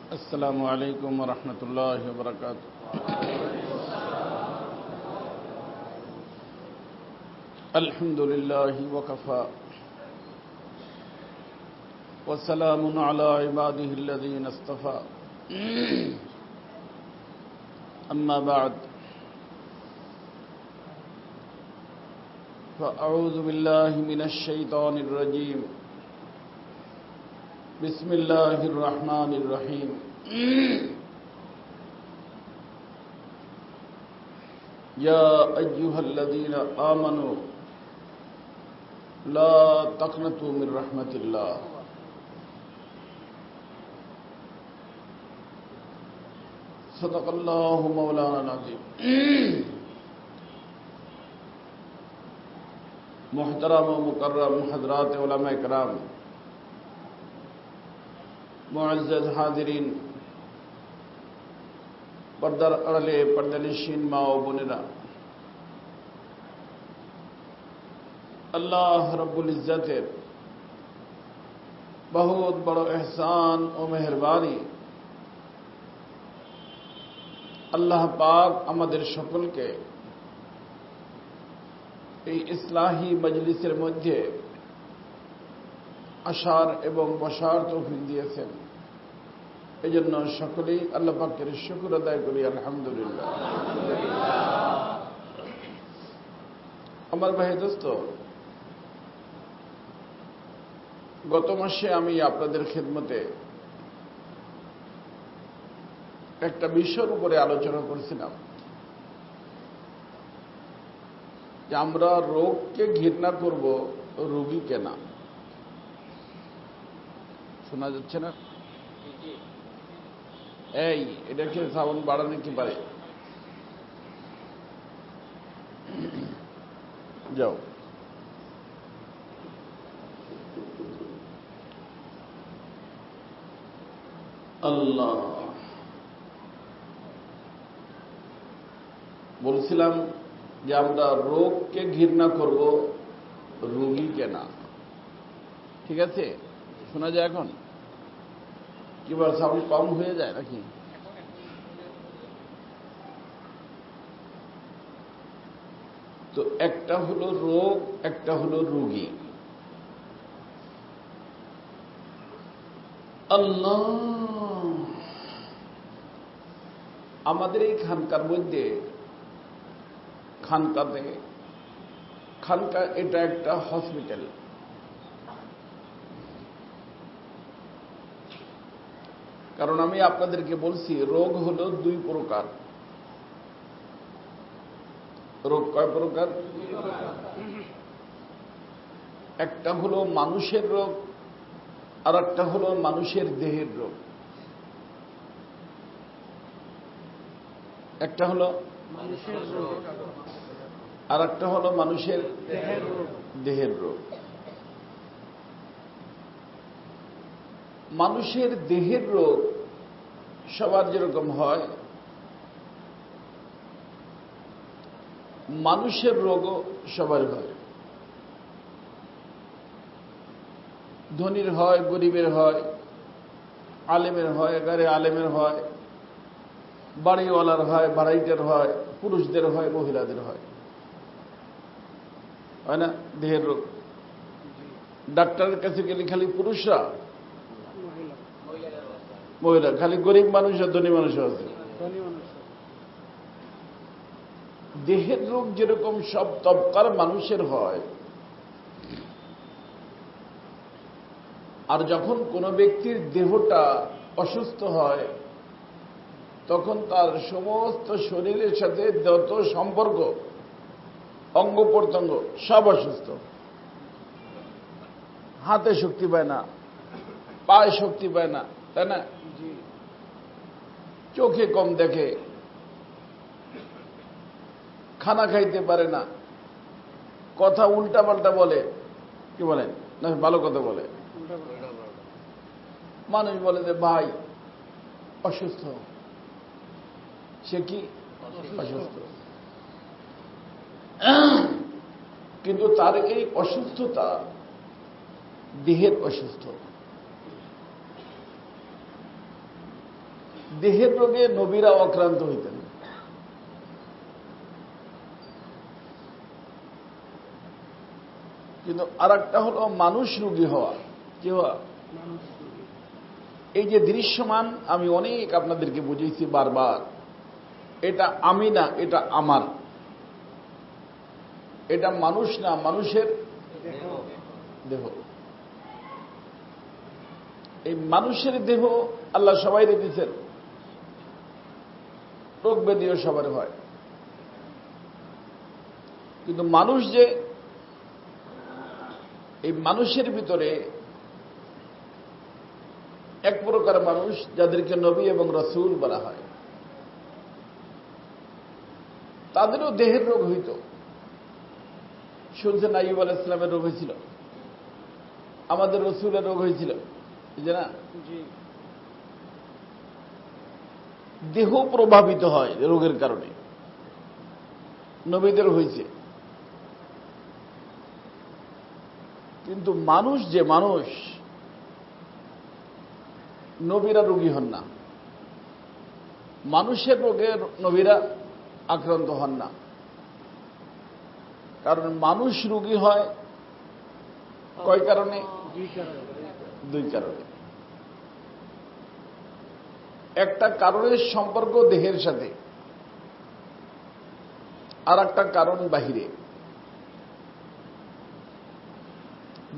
السلام عليكم ورحمة الله وبركاته. الحمد لله وكفى وسلام على عباده الذين اصطفى. أما بعد فأعوذ بالله من الشيطان الرجيم. بسم الله الرحمن الرحيم. يا أيها الذين آمنوا لا تقنطوا من رحمة الله صدق الله مولانا العظيم. محترم و مکرم حضرات علماء کرام، মুআজ্জাজ হাজিরিন, পর্দার আড়ালে পর্দানিশীন মা ও বোনেরা, আল্লাহ রব্বুল ইজ্জতের বহুত বড় এহসান ও মেহেরবানি, আল্লাহ পাক আমাদের সকলকে এই ইসলাহি মজলিসের মধ্যে আসার এবং বসার তৌফিক দিয়েছেন। এই জন্য সকলেই আল্লাহ পাকের শুকর আদায় করি, আলহামদুলিল্লাহ। আমার ভাই দোস্ত, গত মাসে আমি আপনাদের খেদমতে একটা বিষয়ের উপরে আলোচনা করেছিলাম যে আমরা রোগকে ঘৃণা করব, রোগীকে না। শোনা যাচ্ছে না? এই এটাকে সাউন্ড বাড়ানো কি পারে? যাও। আল্লাহ, বলছিলাম যে আমরা রোগকে ঘৃণা করব, রোগীকে না। ঠিক আছে? শোনা যায় এখন? কিবার সাউন্ড কম হয়ে যায় নাকি? তো একটা হলো রোগ, একটা হলো রোগী। আল্লাহ, আমাদের এই খানকার মধ্যে খানকা এটা একটা হসপিটাল। কারণ আমি আপনাদেরকে বলছি রোগ হলো দুই প্রকার। রোগ কয় প্রকার? একটা হলো মানুষের রোগ, আর একটা হলো মানুষের দেহের রোগ। একটা হলো মানুষের রোগ, আর একটা হলো মানুষের দেহের রোগ। মানুষের দেহের রোগ সবার যেরকম হয়, মানুষের রোগও সবার হয়। ধনীর হয়, গরিবের হয়, আলেমের হয়, গারে আলেমের হয়, বাড়িওয়ালার হয়, বাড়াইটার হয়, পুরুষদের হয়, মহিলাদের হয়। হয় না? দেহের রোগ। ডাক্তারের কাছে গেলে খালি পুরুষরা, মহিলা, খালি গরিব মানুষ আর ধনী মানুষও আছে। দেহের রোগ যেরকম সব তবকার মানুষের হয়, আর যখন কোনো ব্যক্তির দেহটা অসুস্থ হয় তখন তার সমস্ত শরীরের সাথে যত সম্পর্ক, অঙ্গ প্রত্যঙ্গ সব অসুস্থ। হাতে শক্তি পায় না, পায়ে শক্তি পায় না, তাই না? চোখে কম দেখে, খানা খাইতে পারে না, কথা উল্টা পাল্টা বলে। কি বলেন? না ভালো কথা বলে। মানুষ বলে যে ভাই অসুস্থ, সে কি অসুস্থ, কিন্তু তার এই অসুস্থতা দেহের অসুস্থ। দেহের রোগে নবীরা আক্রান্ত হইতেন। কিন্তু আর একটা হলো মানুষ রোগী হওয়া। কি হওয়া? এই যে দৃশ্যমান, আমি অনেক আপনাদেরকে বুঝিয়েছি বারবার, এটা আমি না, এটা আমার। এটা মানুষ না, মানুষের দেহ। এই মানুষের দেহ আল্লাহ সবাই রেখেছেন, রোগ ব্যাধিও সবার হয়। কিন্তু মানুষ যে, এই মানুষের ভিতরে এক প্রকার মানুষ যাদেরকে নবী এবং রাসূল বলা হয়, তাদেরও দেহের রোগ হইত। শুনছেন আইয়ুব আলাইহিস সালামের রোগ হয়েছিল, আমাদের রাসূলের রোগ হয়েছিল, বুঝে না? দেহ প্রভাবিত হয় রোগের কারণে, নবীদের হয়েছে। কিন্তু মানুষ যে মানুষ, নবীরা রোগী হন না, মানুষের রোগে নবীরা আক্রান্ত হন না। কারণ মানুষ রোগী হয় কয় কারণে? দুই কারণে। একটা কারণের সম্পর্ক দেহের সাথে, আর একটা কারণ বাহিরে।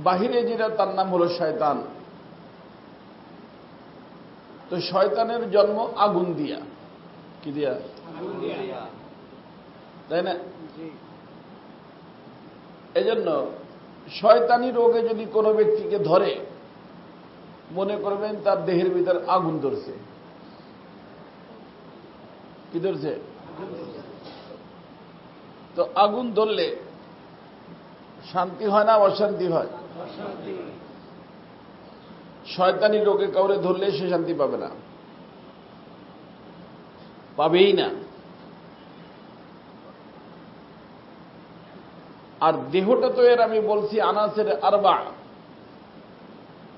বাহিরে যেটা, তার নাম হলো শয়তান। তো শয়তানের জন্ম আগুন দিয়া। কি দিয়া? তাই না? এজন্য শয়তানি রোগে যদি কোনো ব্যক্তিকে ধরে, মনে করবেন তার দেহের ভিতর আগুন ধরছে। কি ধরছে? তো আগুন ধরলে শান্তি হয় না অশান্তি হয়? শয়তানি রোগে কাউরে ধরলে সে শান্তি পাবে না, পাবেই না। আর দেহটা তো এর আমি বলছি আনাসের আরবা,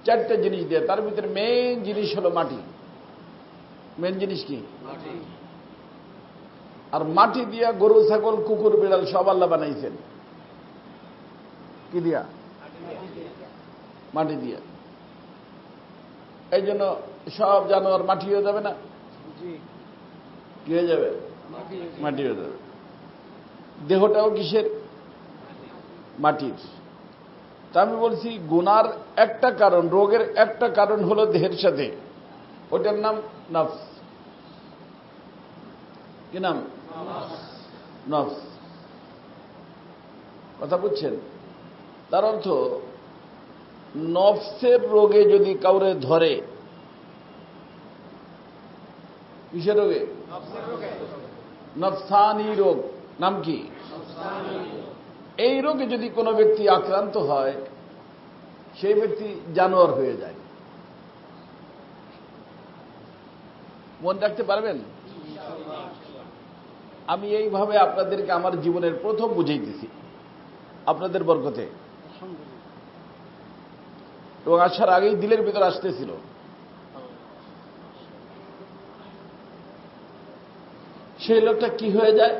চারটে জিনিস দিয়ে। তার ভিতরে মেইন জিনিস হলো মাটি। মেইন জিনিস কি? আর মাটি দিয়া গরু, ছাগল, কুকুর, বিড়াল সব আল্লাহ বানাইছেন। কি দিয়া? মাটি দিয়া। এই জন্য সব জানোয়ার মাটি হয়ে যাবে না? কি হয়ে যাবে? মাটি হয়ে যাবে। দেহটাও কিসের? মাটির। তা আমি বলছি গুনার একটা কারণ, রোগের একটা কারণ হলো দেহের সাথে, ওটার নাম নফস। কি নাম? নফস। কথা বুঝছেন? তার অর্থ, নফসের রোগে যদি কাউরে ধরে, কিসের রোগে? নফসানি রোগ। নাম কি? এই রোগে যদি কোনো ব্যক্তি আক্রান্ত হয়, সেই ব্যক্তি জানোয়ার হয়ে যায়। মনে রাখতে পারবেন? আমি এইভাবে আপনাদেরকে আমার জীবনের প্রথম বুঝাইতেছি, আপনাদের বরকতে, এবং আসার আগেই দিলের ভিতর আসতেছিল। সেই লোকটা কি হয়ে যায়?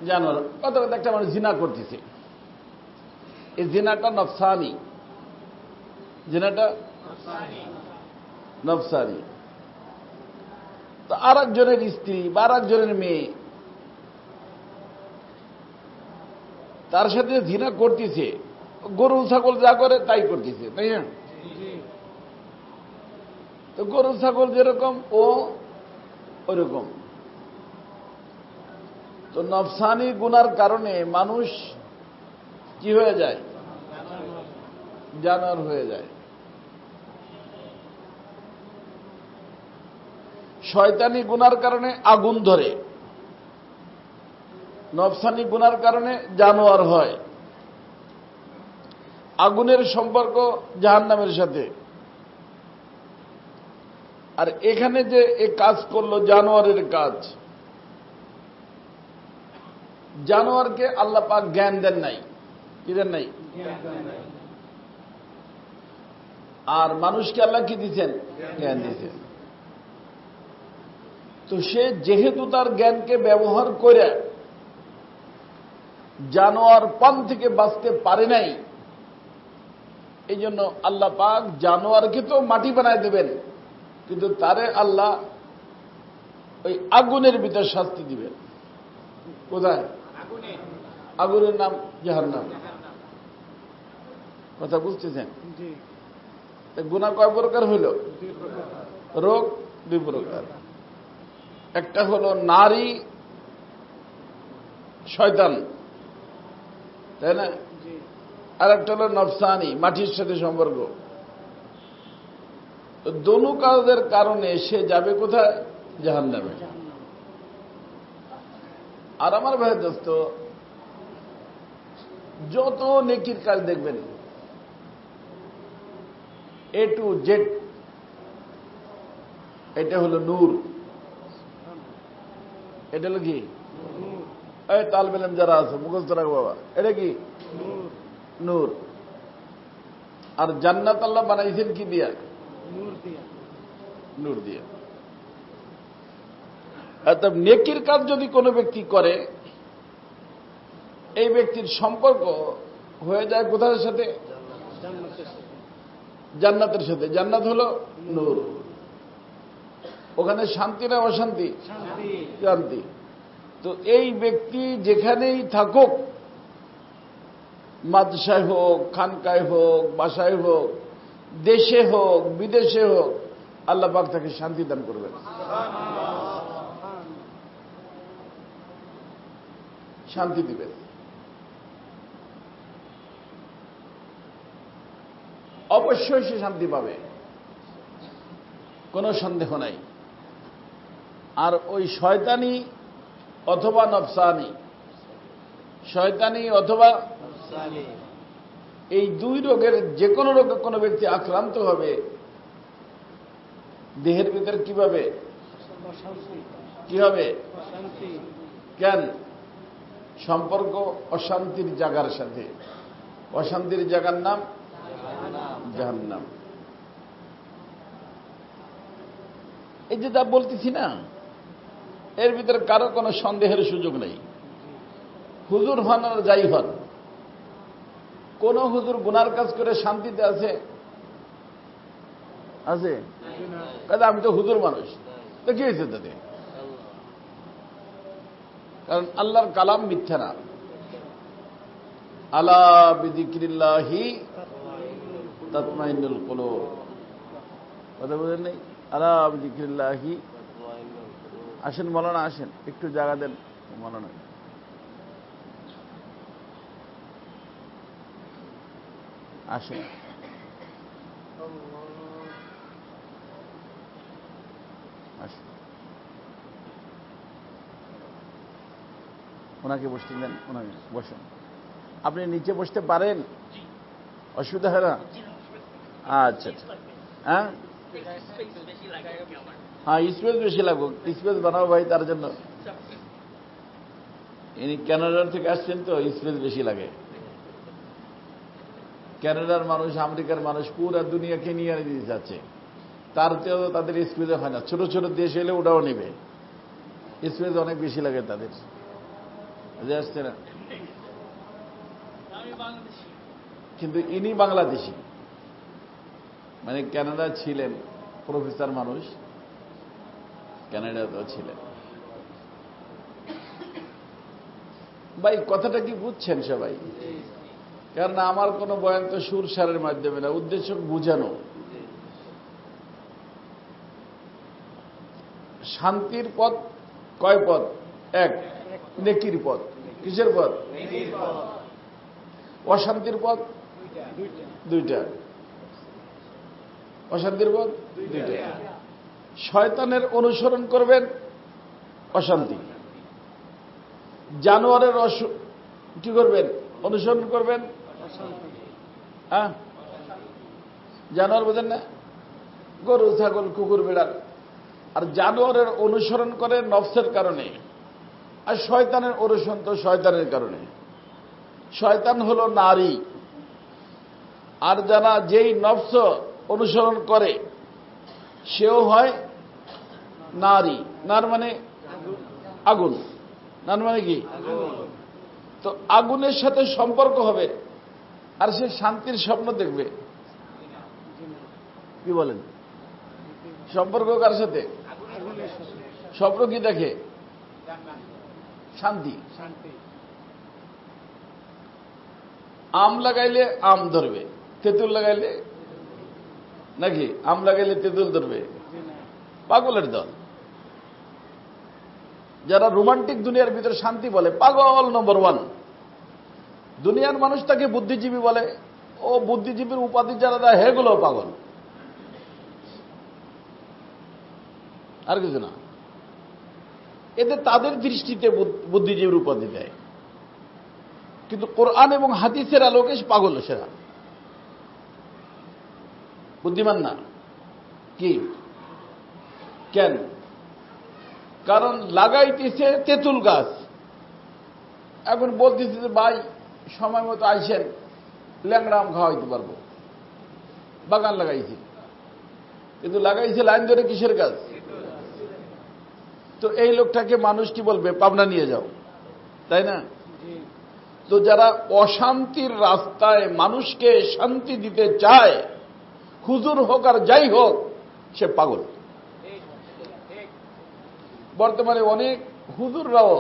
জানোয়ার। কথা কথা একটা মানুষ জিনা করতেছে, এই জিনাটা নফসানি। জিনাটা নফসানি। তো আর একজনের স্ত্রী বা আর একজনের মেয়ে তার সাথে জিনা করতেছে, গরু ছাগল যা করে তাই করতেছে, তাই না? তো গরু ছাগল যেরকম ও ওরকম। তো নফসানি গুনার কারণে মানুষ কি হয়ে যায়? জানোয়ার হয়ে যায়। শয়তানি গুনার কারণে আগুন ধরে, নফসানি গুনার কারণে জানোয়ার হয়। আগুনের সম্পর্ক জাহান্নামের সাথে, আর এখানে যে এই কাজ করলো জানোয়ারের কাজ, জানোয়ারকে আল্লাহ পাক জ্ঞান দেন নাই। কি দেন নাই? আর মানুষকে আল্লাহ কি দিচ্ছেন? জ্ঞান দিচ্ছেন। তো সে যেহেতু তার জ্ঞানকে ব্যবহার করে জানোয়ার পান থেকে বাঁচতে পারে নাই, এই জন্য আল্লাহ পাক জানোয়ারকে তো মাটি বানায় দেবেন, কিন্তু তারে আল্লাহ ওই আগুনের ভিতর শাস্তি দিবেন। কোথায়? আগুনের নাম জাহান্নাম। কথা বুঝতেছেন? গুনাহ কয় প্রকার হইল? রোগ দুই প্রকার। একটা হলো নারী শয়তান, তাই না? আর একটা হলো নফসানি, মাটির সাথে সম্পর্ক। দোনো কাজের কারণে সে যাবে কোথায়? জাহান্নামে। আর আমার ভাই দোস্ত, যত নেকির কাজ দেখবেন A to Z, এটা হলো নূর। এটা হলো কি? এই তালবে ইলম যারা আছে মুখস্থ রাখো বাবা, এটা কি? নূর। আর জান্নাত আল্লাহ বানাইছেন কি দিয়া? নূর দিয়া। অর্থাৎ নেকির কাজ যদি কোনো ব্যক্তি করে, এই ব্যক্তির সম্পর্ক হয়ে যায় কোথার সাথে? জান্নাতের সাথে। জান্নাত হলো নূর। ওখানে শান্তি না অশান্তি? শান্তি। তো এই ব্যক্তি যেখানেই থাকুক, মাদ্রাসায় হোক, খানকায় হোক, বাসায় হোক, দেশে হোক, বিদেশে হোক, আল্লাহ পাক তাকে শান্তি দান করবেন, শান্তি দিবেন। অবশ্যই সে শান্তি পাবে, কোনো সন্দেহ নাই। আর ওই শয়তানি অথবা নফসানি, শয়তানি অথবা এই দুই রোগের যে কোনো রোগে কোনো ব্যক্তি আক্রান্ত হবে, দেহের ভিতরে কিভাবে কি হবে? কেন? সম্পর্ক অশান্তির জায়গার সাথে। অশান্তির জায়গার নাম জাহান্নাম। এই যে তা বলতেছি না, এর ভিতরে কারো কোনো সন্দেহের সুযোগ নেই। হুজুর হন আর যাই হন, কোন হুজুর গুনার কাজ করে শান্তিতে আছে? আছে? আমি তো হুজুর মানুষ, তো কি হয়েছে তাতে? কারণ আল্লাহর কালাম মিথ্যা না। আলা বিযিকরিল্লাহি তাতমাইন্নুল কুলুব। কথা বুঝেন নাই? আলা বিযিকরিল্লাহি। আসেন মাওলানা, আসেন, একটু জায়গা দেন মাওলানা। আসেন। আসেন, ওনাকে বসতে দেন, ওনাকে বসেন। আপনি নিচে বসতে পারেন, অসুবিধা হয় না? আচ্ছা আচ্ছা। হ্যাঁ হ্যাঁ, স্পেস বেশি লাগুক, স্পেস বানাও ভাই, তার জন্য। ইনি কানাডার থেকে আসছেন, তো স্পেস বেশি লাগে। কানাডার মানুষ, আমেরিকার মানুষ পুরা দুনিয়াকে নিয়ে দিতে যাচ্ছে, তারতেও তাদের স্পেসে হয় না। ছোট ছোট দেশ এলে ওটাও নেবে, স্পেস অনেক বেশি লাগে তাদের। বুঝে আসছে না? কিন্তু ইনি বাংলাদেশি, মানে কানাডা ছিলেন, প্রফেসর মানুষ, কানাডাতেও ছিলেন। ভাই কথাটা কি বুঝছেন সবাই? কারণ আমার কোনো বয়ান তো সুর সারের মাধ্যমে না, উদ্দেশ্য বুঝানো। শান্তির পথ কয় পথ? এক। নেকির পথ। কিসের পথ? অশান্তির পথ দুইটা। অশান্তির পথ দুইটা। শয়তানের অনুসরণ করবেন, অশান্তি। জানোয়ারের কি করবেন? অনুসরণ করবেন, হ্যাঁ। জানোয়ার বোঝেন না? গরু, ছাগল, কুকুর, বিড়াল। আর জানোয়ারের অনুসরণ করে নফসের কারণে, আর শয়তানের অনুসরণ তো শয়তানের কারণে। শয়তান হলো নারী, আর যারা যেই নফস অনুসরণ করে সেও হয় নারী, নার মানে আগুন, নার মানে কি? তো আগুনের সাথে সম্পর্ক হবে আর সে শান্তির স্বপ্ন দেখবে? কি বলেন? সম্পর্ক কার সাথে? স্বপ্ন কি দেখে? শান্তি। আম লাগাইলে আম ধরবে, তেঁতুল লাগাইলে নাকি? আম লাগাইলে তেঁতুল ধরবে? পাগলের দল। যারা রোমান্টিক দুনিয়ার ভিতরে শান্তি বলে, পাগল নম্বর 1। দুনিয়ার মানুষ তাকে বুদ্ধিজীবী বলে, ও বুদ্ধিজীবীর উপাধি যারা দেয় হেগুলো পাগল, আর কিছু না। এদের তাদের দৃষ্টিতে বুদ্ধিজীবীর উপাধি দেয়, কিন্তু কোরআন এবং হাদিসের আলোকে পাগল সেরা, বুদ্ধিমান না। কি? কেন? কারণ লাগাইতেছে তেঁতুল গাছ, এখন বলতেছে যে ভাই সময় মতো আইসেন, ল্যাংড়া আম খাওয়াইতে পারবো, বাগান লাগাইছি, কিন্তু লাগাইছে লাইন ধরে কিসের গাছ? তো এই লোকটাকে মানুষ কি বলবে? পাবনা নিয়ে যাও, তাই না? তো যারা অশান্তির রাস্তায় মানুষকে শান্তি দিতে চায়, হুজুর হোক আর যাই হোক, সে পাগল। বর্তমানে অনেক হুজুররাও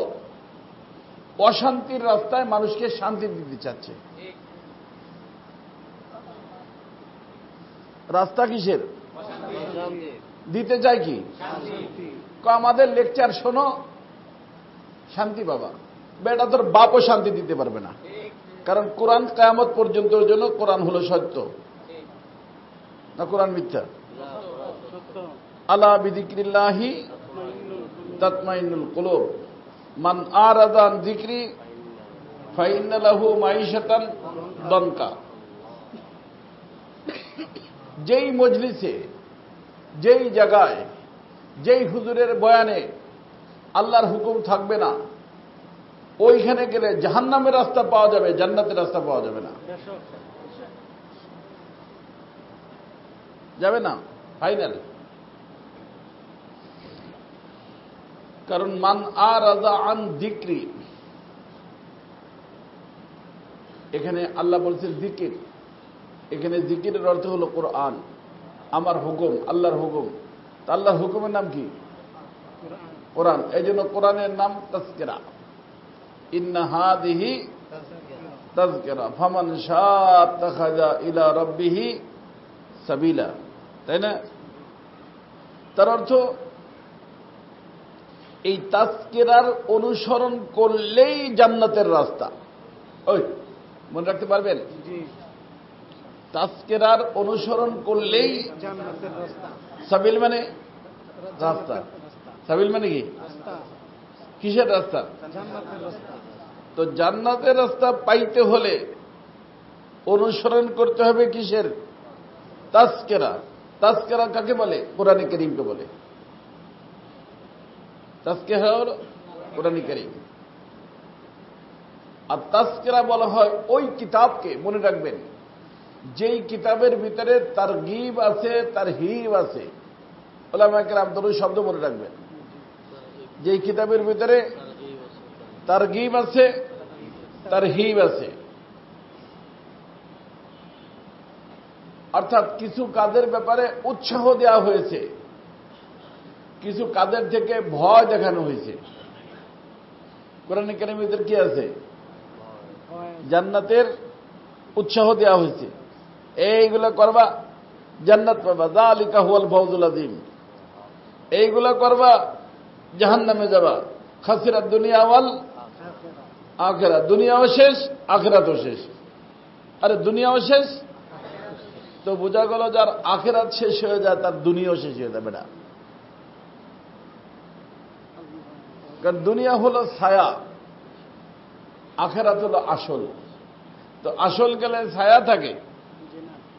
অশান্তির রাস্তায় মানুষকে শান্তি দিতে চাচ্ছে। রাস্তা কিসের? দিতে চায় কি? আমাদের লেকচার শোনো, শান্তি পাবা। বেটা তোর বাপও শান্তি দিতে পারবে না, কারণ কোরআন কিয়ামত পর্যন্ত জন্য কোরআন হলো সত্য, না কোরআন মিথ্যা? আলা বিযিকরিল্লাহি তাতমাইন্নুল কুলুব মান আরাদা আন যিকরি ফাইন্না লাহু মাঈশাতান দনকা। যেই মজলিসে, যেই জায়গায়, যেই হুজুরের বয়ানে আল্লাহর হুকুম থাকবে না, ওইখানে গেলে জাহান্নামের রাস্তা পাওয়া যাবে, জান্নাতের রাস্তা পাওয়া যাবে না। যাবে না, ফাইনাল। কারণ মান আরাদা আন যিকরি, এখানে আল্লাহ বলছেন জিকির, এখানে জিকিরের অর্থ হলো কোরআন, আমার হুকুম, আল্লাহর হুকুম। আল্লাহর হুকুমের নাম কি? কোরআন। এই জন্য কোরআনের নাম তাজকিরা। ইন্না হাদিহি তাজকিরা ফামান শাআ আত্তাখাযা ইলা রাব্বিহি সাবিলা, তাই না? তার অর্থ এই তাজকিরার অনুসরণ করলেই জান্নাতের রাস্তা। ওই মনে রাখতে পারবেন? তাজকিরার অনুসরণ করলেই জান্নাতের রাস্তা। সাবিল মানে রাস্তা, সাবিল মানে কি? কিসের রাস্তা? জান্নাতের রাস্তা। তো জান্নাতের রাস্তা পাইতে হলে অনুসরণ করতে হবে কিসের? তাজকিরা। তাজকিরা কাকে বলে? কোরআনে কারীমকে বলে। তাজকিরা হলো কোরআনে কারীম। আর তাজকিরা বলা হয় ওই কিতাবকে, মনে রাখবেন, যেই কিতাবের ভিতরে তারগীব আছে, তারহিব আছে। উলামায়ে কেরাম দুটো শব্দ মনে রাখবেন। যেই কিতাবের ভিতরে তারগীব আছে, তারহিব আছে, অর্থাৎ কিছু কাজের ব্যাপারে উৎসাহ দেওয়া হয়েছে, কিছু কাজের থেকে ভয় দেখানো হয়েছে। কোরআনে কারীমের ভিতরে কি আছে? জান্নাতের উৎসাহ দেওয়া হয়েছে, এইগুলা করবা জান্নাত পাবা, যালিকা হুয়াল ফাওজুল আযীম। এইগুলা করবা জাহান্নামে যাবা, খাসিরাত দুনিয়া ওয়াল আখিরাত। দুনিয়াও শেষ, আখিরাতও শেষ। আরে দুনিয়াও শেষ, তো বোঝা গেল যার আখিরাত শেষ হয়ে যায় তার দুনিয়াও শেষ হয়ে যাবে না। কারণ দুনিয়া হলো ছায়া, আখিরাত হলো আসল। তো আসল গেলে ছায়া থাকে,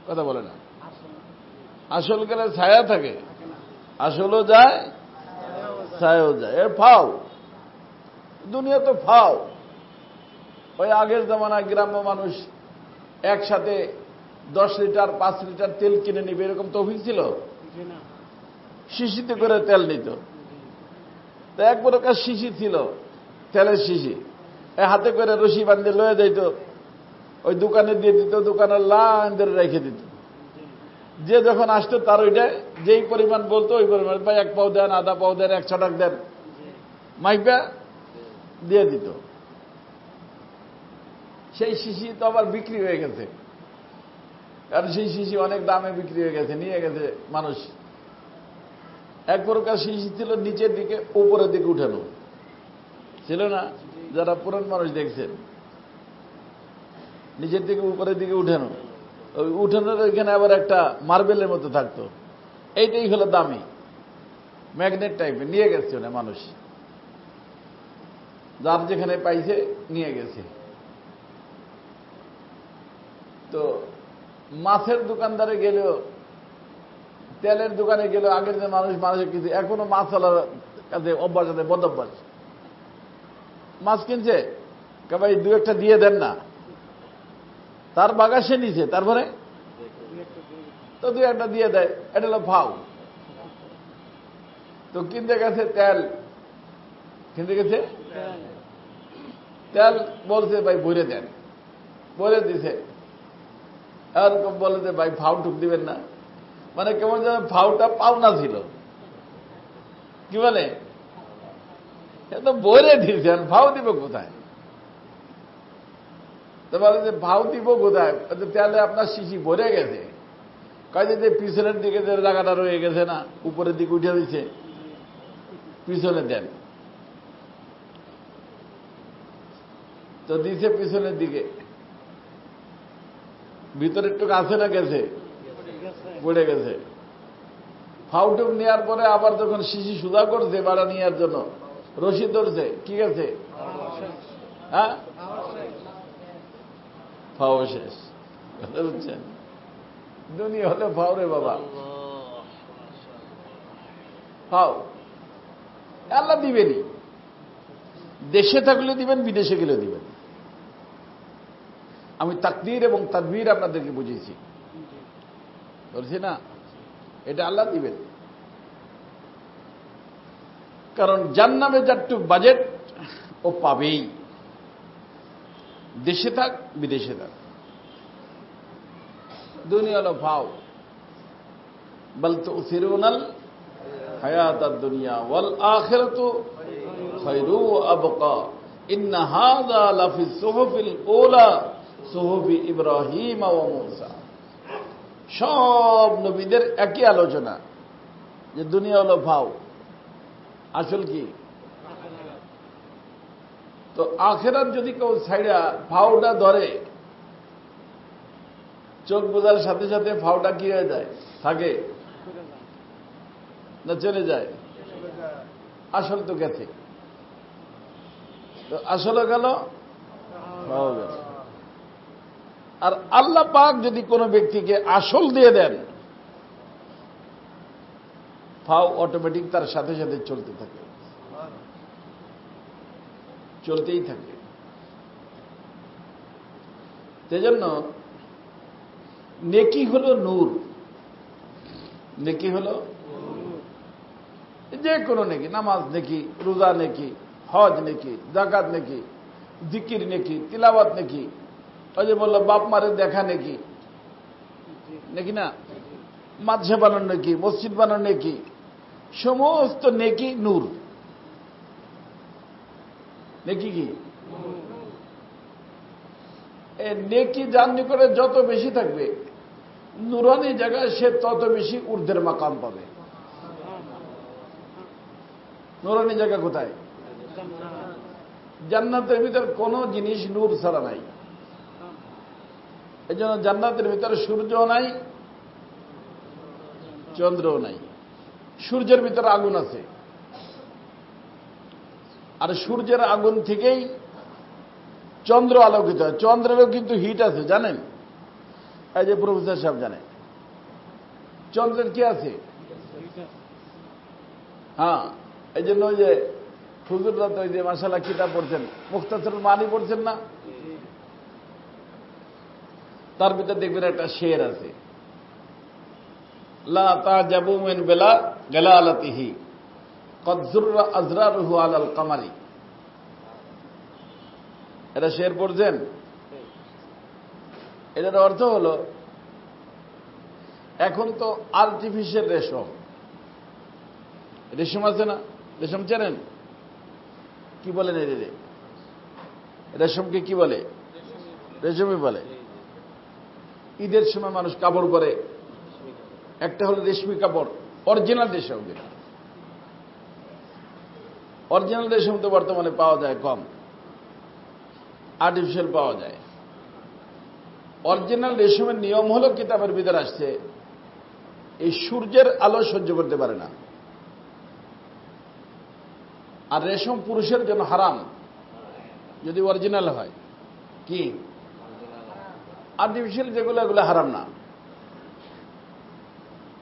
কথা বলে না? আসল গেলে ছায়া থাকে, আসলও যায়, ছায়াও যায়। এর ফাও, দুনিয়া তো ফাও। ওই আগের জামানায় গ্রাম্য মানুষ একসাথে 10 লিটার 5 লিটার তেল কিনে নিবে, এরকম তৌফিক ছিল? শিশিতে করে তেল নিত, তো এক প্রকার শিশি ছিল, তেলের শিশি, হাতে করে রশি বাঁধে লয়ে যাইত, ওই দোকানে দিয়ে দিত, দোকানের লাইন ধরে রেখে দিত। যে যখন আসতো তার ওইটা যেই পরিমাণ বলতো ওই পরিমাণ, ভাই 1 পাও দেন, আধা পাও দেন, 1 ছটাক দেন, মাইপা দিয়ে দিত। সেই শিশি তো আবার বিক্রি হয়ে গেছে, কারণ সেই শিশি অনেক দামে বিক্রি হয়ে গেছে, নিয়ে গেছে মানুষ। এক প্রকার শিশি ছিল নিচের দিকে উপরের দিকে উঠানো ছিল না, যারা পুরান মানুষ দেখছেন, নিচের দিকে উপরের দিকে উঠানো, ওই উঠানোর ওইখানে আবার একটা মার্বেলের মতো থাকতো। এইটাই হলো দামি ম্যাগনেট টাইপের, নিয়ে গেছে না মানুষ, যার যেখানে পাইছে নিয়ে গেছে। তো মাছের দোকানদারে গেলেও, তেলের দোকানে গেলেও, আগের যে মানুষের কিছু এখনো মাছওয়ালার কাছে অভ্যাস আছে, বদ অভ্যাস। মাছ কিনছে, ভাই 2-1টা দিয়ে দেন না, তার বাগা সে নিছে, তারপরে তো 2-1টা দিয়ে দেয়, এটা হলো ফাউ। তো কিনতে গেছে তেল, কিনতে গেছে তেল, বলছে ভাই ভরে দেন, ভরে দিছে। এরকম বলে যে ভাই ফাউ টুক দিবেন না, মানে কেমন যেন ফাউটা পাওনা ছিল, কি বলে, এত ভরে দিয়েছেন, ফাউ দিব কোথায়? তো বলে যে ফাউ দিব কোথায়? তেলে আপনার শিশি ভরে গেছে। কাজে যে পিছনের দিকে যে জায়গাটা রয়ে গেছে না, উপরের দিকে উঠে দিচ্ছে, পিছনে দেন। তো দিছে পিছনের দিকে, ভিতরে একটু আছে না, গেছে, পড়ে গেছে। ফাউটুক নেওয়ার পরে আবার যখন শিশি সুদা করছে বাড়া নেওয়ার জন্য, রশি ধরছে, কি গেছে, হ্যাঁ, ফাও শেষ। বুঝছেন, দুনিয়া হলে ফাও রে বাবা, ফাও। আল্লাহ দিবেনি, দেশে থাকলে দিবেন, বিদেশে গেলে দিবেন। আমি তাকদীর এবং তাদবীর আপনাদেরকে বুঝিয়েছি, বলছি না, এটা আল্লাহ দিবেন। কারণ জান্নামে যারটু বাজেট ও পাবেই, দেশে থাক বিদেশে থাক। দুনিয়া হলো ফাও। বল তুসিরুনাল হায়াতাদ দুনিয়া ওয়াল আখিরাতু খায়রু ওয়া আবকা ইন্না হাযা লাফি সুহুফিল উলা সুহুফি ইব্রাহিম ওয়া মূসা। সব নবীদের একই আলোচনা যে দুনিয়া হলো ফাও, আসল কি? তো আখিরাত যদি কেউ ছাইড়া ফাওটা ধরে, চোখ বোঝার সাথে সাথে ফাওটা কি হয়ে যায়, থাকে না চলে যায়? আসল তো গেছে, তো আসলে গেল, ফাও গেল। আর আল্লাহ পাক যদি কোনো ব্যক্তিকে আসল দিয়ে দেন, ফাও অটোমেটিক তার সাথে সাথে চলতে থাকে, চলতেই থাকে। সেজন্য নেকি হলো নূর, নেকি হলো যে কোনো নেকি, নামাজ নেকি, রোজা নেকি, হজ নেকি, যাকাত নেকি, জিকির নেকি, তিলাওয়াত নেকি, ওই যে বললো বাপ মারে দেখা নেকি, নেকি না, মাদ্রাসা বানানো নেকি, মসজিদ বানানো নেকি, সমস্ত নেকি নূর। নেকি কি? নেকি যার নিকটে যত বেশি থাকবে, নুরানি জায়গায় সে তত বেশি ঊর্ধ্বের মাকাম পাবে। নুরানি জায়গা কোথায়? জান্নাতের ভিতর কোন জিনিস নূর ছাড়া নাই। এই জন্য জান্নাতের ভিতরে সূর্যও নাই, চন্দ্রও নাই। সূর্যের ভিতরে আগুন আছে, আর সূর্যের আগুন থেকেই চন্দ্র আলোকিত হয়। চন্দ্রেরও কিন্তু হিট আছে, জানেন? এই যে প্রফেসর সাহেব জানে, চন্দ্রের কি আছে? হ্যাঁ, এই জন্য ওই যে হুজুররা তো ওই যে মাশাআল্লাহ কিতাব পড়ছেন, মুখতাসরুল মানি পড়ছেন না? তার ভিতরে দেখবেন একটা শের আছে, লা তাজাবু মিন বেলা গালালাতিহি, কদ যুররা আজরারুহু আলাল কামারি। এটা শের পড়ছেন? এটার অর্থ হলো এখন তো আর্টিফিশিয়াল রেশম, রেশম আছে না? রেশম চেনেন? কি বলেন এর? রেশমকে কি বলে? রেশমই বলে। ঈদের সময় মানুষ কাপড় পরে, একটা হলো রেশমি কাপড়, অরিজিনাল রেশম। যেটা অরিজিনাল রেশম তো বর্তমানে পাওয়া যায় কম, আর্টিফিশিয়াল পাওয়া যায়। অরিজিনাল রেশমের নিয়ম হলো কিতাবের ভিতরে আসছে, এই সূর্যের আলো সহ্য করতে পারে না। আর রেশম পুরুষের জন্য হারাম যদি অরিজিনাল হয়। কি আর্টিফিশিয়াল যেগুলো, এগুলো হারাম না,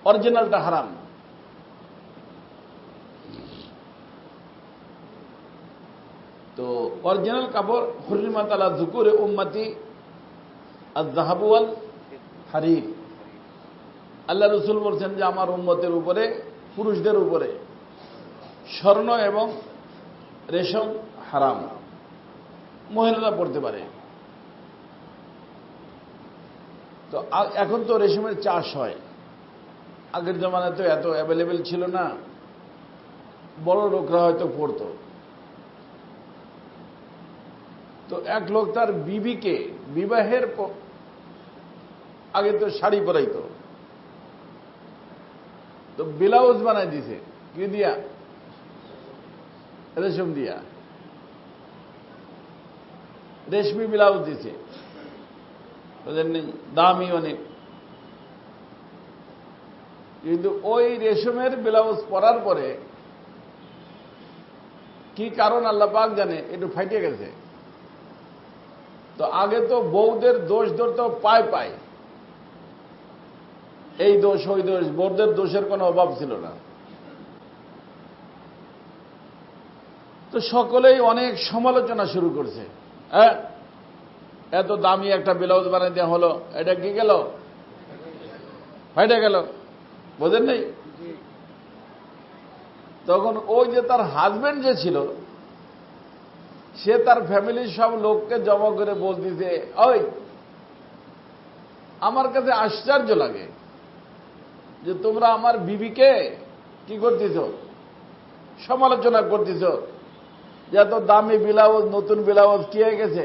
অরিজিনালটা হারাম। তো অরিজিনাল কাপড় হুররিমাত আলা যুকুরি উম্মতি আয-যাহাবু ওয়াল হারির। আল্লাহ রাসূল বলছেন যে আমার উম্মতের উপরে, পুরুষদের উপরে স্বর্ণ এবং রেশম হারাম, মহিলারা পড়তে পারে। তো এখন তো রেশমের চাষ হয়, আগের জমানায় তো এত অ্যাভেলেবেল ছিল না, বড় লোকরা হয়তো পড়তো। তো এক লোক তার বিবিকে বিবাহের আগে তো শাড়ি পরাইতো, তো ব্লাউজ বানাই দিছে কি দিয়া? রেশম দিয়া, রেশমি ব্লাউজ দিছে, দামি অনেক। কিন্তু ওই রেশমের ব্লাউজ পরার পরে কি কারণ আল্লাহ পাক জানে, একটু ফাইটে গেছে। তো আগে তো বউদের দোষ ধরতো পায় পায়, এই দোষ ওই দোষ, বউদের দোষের কোনো অভাব ছিল না। তো সকলেই অনেক সমালোচনা শুরু করছে, হ্যাঁ এত দামি একটা ব্লাউজ বানিয়ে দেওয়া হলো, এটা কি গেল? ফাইটে গেল, বোঝেন নাই? তখন ওই যে তার হাজবেন্ড যে ছিল, সে তার ফ্যামিলির সব লোককে জমা করে বলতেছে, ওই আমার কাছে আশ্চর্য লাগে যে তোমরা আমার বিবিকে কি করতেছ, সমালোচনা করতেছ, যে এত দামি ব্লাউজ, নতুন ব্লাউজ কি হয়ে গেছে?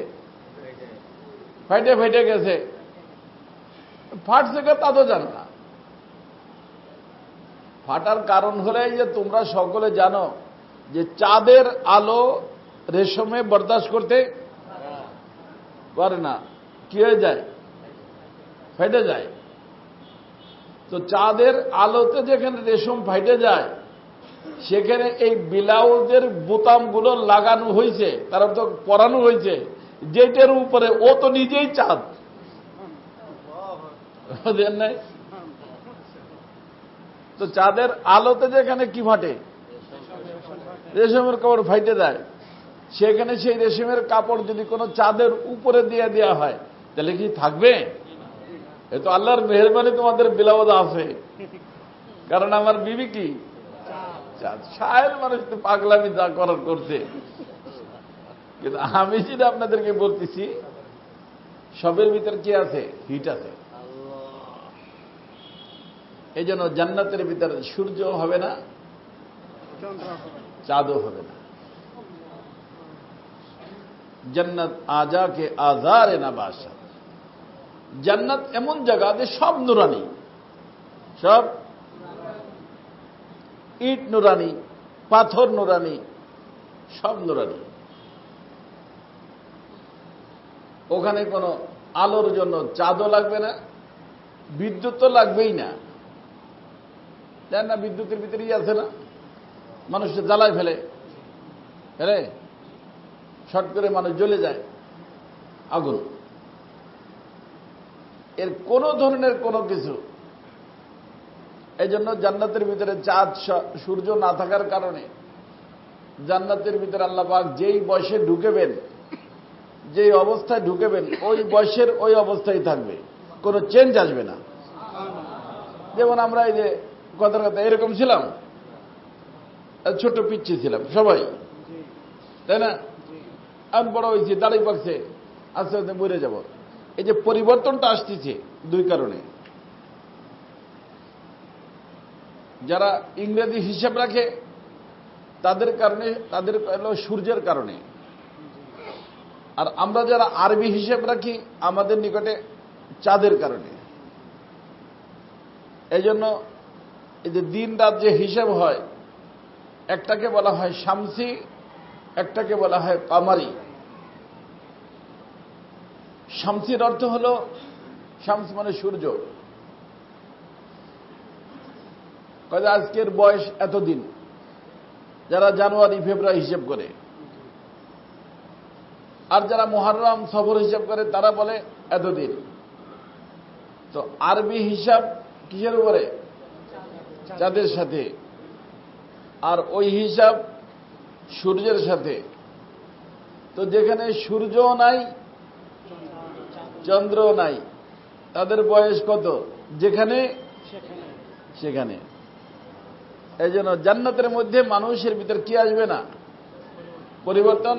ফাইটে ফাইটে গেছে। ফাটছে কে তা তো জানো না। ফাটার কারণ হলে যে তোমরা সকলে জানো যে চাঁদের আলো রেশমে বরদাস্ত করতে পারে না, কি হয়ে যায়? ফাইটে যায়। তো চাঁদের আলোতে যেখানে রেশম ফাইটে যায়, সেখানে এই ব্লাউজের বোতামগুলো লাগানো হয়েছে, তারা তো পরানো হয়েছে, যেটার উপরে ও তো নিজেই চাঁদ, বুঝলেন নাই? তো চাঁদের আলোতে যেখানে কি ফাটে, রেশমের কাপড় ফাইটে যায়, সেখানে সেই রেশমের কাপড় যদি কোনো চাঁদের উপরে দিয়ে দেওয়া হয়, তাহলে কি থাকবে? এ তো আল্লাহর মেহেরবানি, তোমাদের ব্লাউজ আছে, কারণ আমার বিবি কি চাঁদ। শায়ের মানুষ তো পাগলামি যা করার করছে। কিন্তু আমি যেটা আপনাদেরকে বলতেছি, সবের ভিতর কি আছে? হিট আছে। এই জন্য জান্নাতের ভিতরে সূর্য হবে না, চাঁদও হবে না। জান্নাত আজা কে আজারে না বাসা। জান্নাত এমন জায়গা যে সব নুরানি, সব ইট নুরানি, পাথর নুরানি, সব নুরানি। ওখানে কোনো আলোর জন্য চাঁদও লাগবে না, বিদ্যুৎ তো লাগবেই না। জানেন না বিদ্যুতের ভিতরেই আছে না, মানুষকে জ্বালায় ফেলে, শর্ট করে মানুষ জ্বলে যায়, আগুন। এর কোন ধরনের কোনো কিছু, এই জন্য জান্নাতের ভিতরে চাঁদ সূর্য না থাকার কারণে জান্নাতের ভিতরে আল্লাহ পাক যেই বয়সে ঢুকেবেন, যেই অবস্থায় ঢুকেবেন, ওই বয়সের ওই অবস্থায় থাকবে, কোনো চেঞ্জ আসবে না। যেমন আমরা এই যে কথার কথা এরকম ছিলাম, ছোট পিচ্ছি ছিলাম সবাই, তাই না? আমি বড় হয়েছি, দাড়ি পাকছে, আস্তে আস্তে মরে যাব। এই যে পরিবর্তনটা আসতেছে দুই কারণে। যারা ইংরেজি হিসাব রাখে তাদের কারণে, তাদের হলো সূর্যের কারণে। আর আমরা যারা আরবি হিসাব রাখি আমাদের নিকটে চাঁদের কারণে। এই জন্য এই যে দিন রাত যে হিসাব হয়, একটাকে বলা হয় শামসি, একটাকে বলা হয় কামারি। শামসির অর্থ হল, শামস মানে সূর্য। আজকের বয়স এতদিন, যারা জানুয়ারি ফেব্রুয়ারি হিসাব করে, আর যারা মুহররম সফর হিসাব করে তারা বলে এতদিন। তো আরবি হিসাব কিসের উপরে? চাঁদের সাথে। আর ওই হিসাব সূর্যের সাথে। তো যেখানে সূর্যও নাই চন্দ্রও নাই, তাদের বয়স কত? যেখানে সেখানে। এই জন্য জান্নাতের মধ্যে মানুষের ভিতর কি আসবে না? পরিবর্তন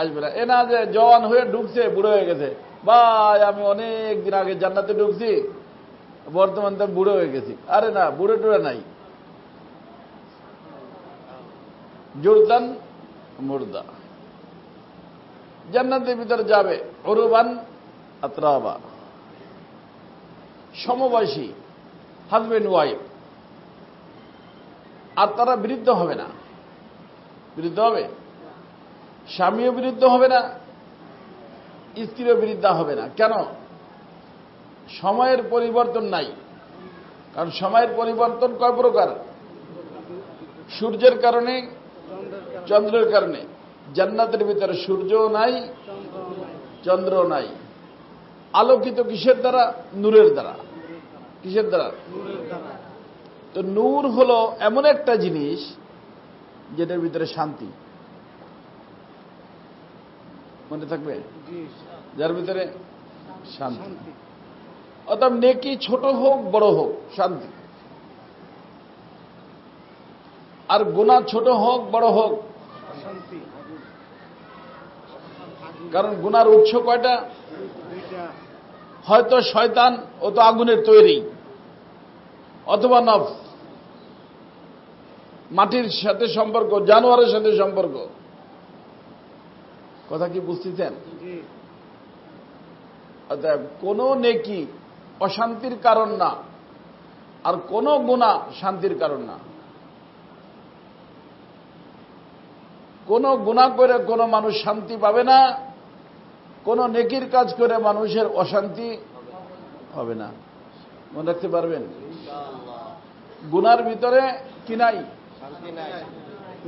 আসবে না। এ না যে জওয়ান হয়ে ঢুকছে, বুড়ো হয়ে গেছে, ভাই আমি অনেক দিন আগে জান্নাতে ঢুকছি, বর্তমান তো বুড়ো হয়ে গেছি। আরে না, বুড়ো টুড়ো নাই, জুরদান মুর্দা। জান্নাতের ভিতরে যাবে উরুবান আতরাবা, সমবয়সী হাজবেন্ড ওয়াইফ। আর তারা বিরুদ্ধ হবে না। বিরুদ্ধ হবে? স্বামীও বিরুদ্ধ হবে না, স্ত্রীও বিরুদ্ধ হবে না। কেন? সময়ের পরিবর্তন নাই। কারণ সময়ের পরিবর্তন কয় প্রকার? সূর্যের কারণে, চন্দ্রের কারণে। জান্নাতের ভিতরে সূর্যও নাই, চন্দ্রও নাই। আলোকিত কিসের দ্বারা? নূরের দ্বারা। কিসের দ্বারা? তো নূর হলো এমন একটা জিনিস যেটার ভিতরে শান্তি। মনে থাকবে? যার ভিতরে শান্তি। অর্থাৎ নেকি ছোট হোক বড় হোক শান্তি, আর গুনাহ ছোট হোক বড় হোক শান্তি। কারণ গুনার উৎস কয়টা? হয়তো শয়তান, ও তো আগুনের তৈরি, অথবা নফস, মাটির সাথে সম্পর্ক, জানোয়ারের সাথে সম্পর্ক। কথা কি বুঝতেছেন? অতএব কোন নেকি অশান্তির কারণ না, আর কোন গুনাহ শান্তির কারণ না। কোন গুনাহ করে কোন মানুষ শান্তি পাবে না, কোন নেকির কাজ করে মানুষের অশান্তি হবে না। মনে রাখতে পারবেন? গুনার ভিতরে কি নাই?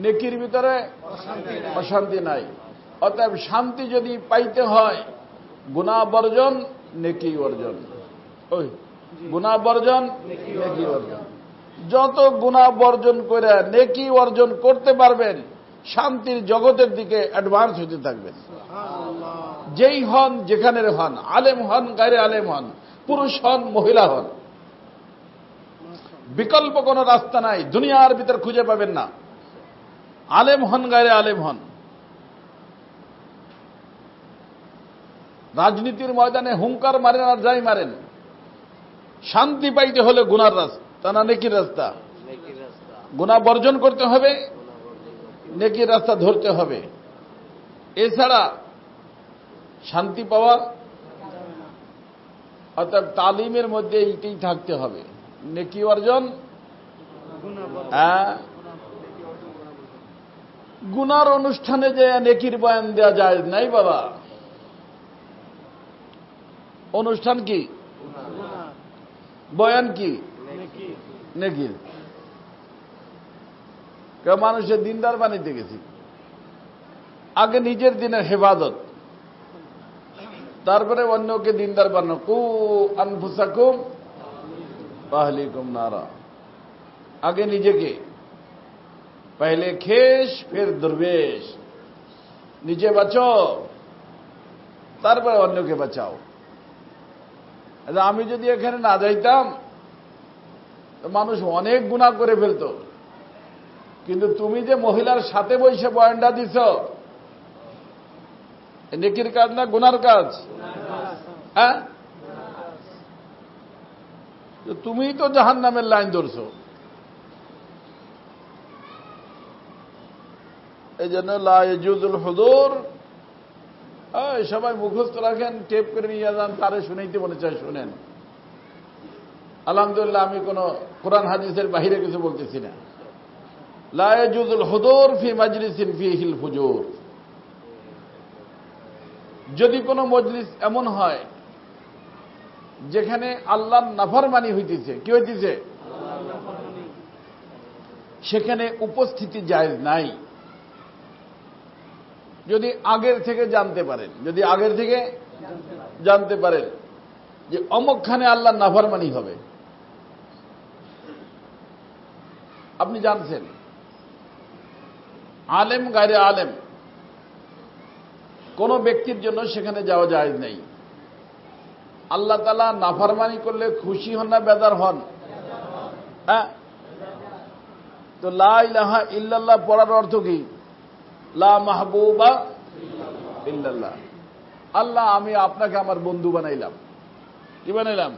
নেকির ভিতরে অশান্তি নাই। অতএব শান্তি যদি পাইতে হয়, গুনাহ বর্জন, নেকি অর্জন। ওই গুনাহ বর্জন, নেকি অর্জন। যত গুনাহ বর্জন করে নেকি অর্জন করতে পারবেন, শান্তির জগতের দিকে অ্যাডভান্স হতে থাকবেন। যেই হন, যেখানের হন, আলেম হন, গায়রে আলেম হন, পুরুষ হন, মহিলা হন, বিকল্প কোন রাস্তা নাই, দুনিয়ার ভিতর খুঁজে পাবেন না। আলেম হন, গায়রে আলেম হন। রাজনীতির ময়দানে হুঙ্কার মারেন আর যাই মারেন, শান্তি পাইতে হলে গুনার রাস্তা না নেকির রাস্তা? গুনাহ বর্জন করতে হবে, নেকির রাস্তা ধরতে হবে। এছাড়া শান্তি পাওয়া, অর্থাৎ তালিমের মধ্যে এইটাই থাকতে হবে, নেকি অর্জন। গুনার অনুষ্ঠানে যে নেকির বয়ান দেওয়া যায় নাই বাবা। অনুষ্ঠান কি? বয়ান কি? নেকির। কেউ মানুষের দিনদার বানাইতে গেছি, আগে নিজের দিনের হেফাজত, তারপরে অন্যকে দিনদার বানানো। কু আনফুসাকুম ওয়া আহলিকুম নারা। আগে নিজেকে, পহলে খেস ফির দুর্বেশ। নিজে বাঁচো, তারপরে অন্যকে বাঁচাও। আমি যদি এখানে না যাইতাম তো মানুষ অনেক গুনাহ করে ফেলত। কিন্তু তুমি যে মহিলার সাথে বসে বয়ানটা দিছ, নেকির কাজ না গুনার কাজ? হ্যাঁ, তুমি তো জাহান্নামের লাইন ধরছো। এই জন্য লা ইয়াজুজুল হুজুর, সবাই মুখস্থ রাখেন, টেপ করে নিয়ে যান, তারে শুনাইতে মনে চায় শুনেন। আলহামদুলিল্লাহ, আমি কোন কোরআন হাদিসের বাহিরে কিছু বলতেছি না। লা ইয়াজুজুল হুজুর ফি মাজলিসিন ফিহিল ফুজুর। যদি কোনো মজলিস এমন হয় যেখানে আল্লাহর নাফরমানি হইতেছে, কি হইতেছে, সেখানে উপস্থিতি জায়েজ নাই। যদি আগের থেকে জানতে পারেন, যে অমুকখানে আল্লাহর নাফরমানি হবে, আপনি জানছেন, আলেম গায়রে আলেম কোন ব্যক্তির জন্য সেখানে যাওয়া জায়েজ নেই। আল্লাহ তাআলা নাফরমানি করলে খুশি হন না বেজার হন? হ্যাঁ, তো লা ইলাহা ইল্লাল্লাহ পড়ার অর্থ কি? লা মাহবুবা ইল্লাল্লাহ। আল্লাহ, আমি আপনাকে আমার বন্ধু বানাইলাম। কি বানাইলাম?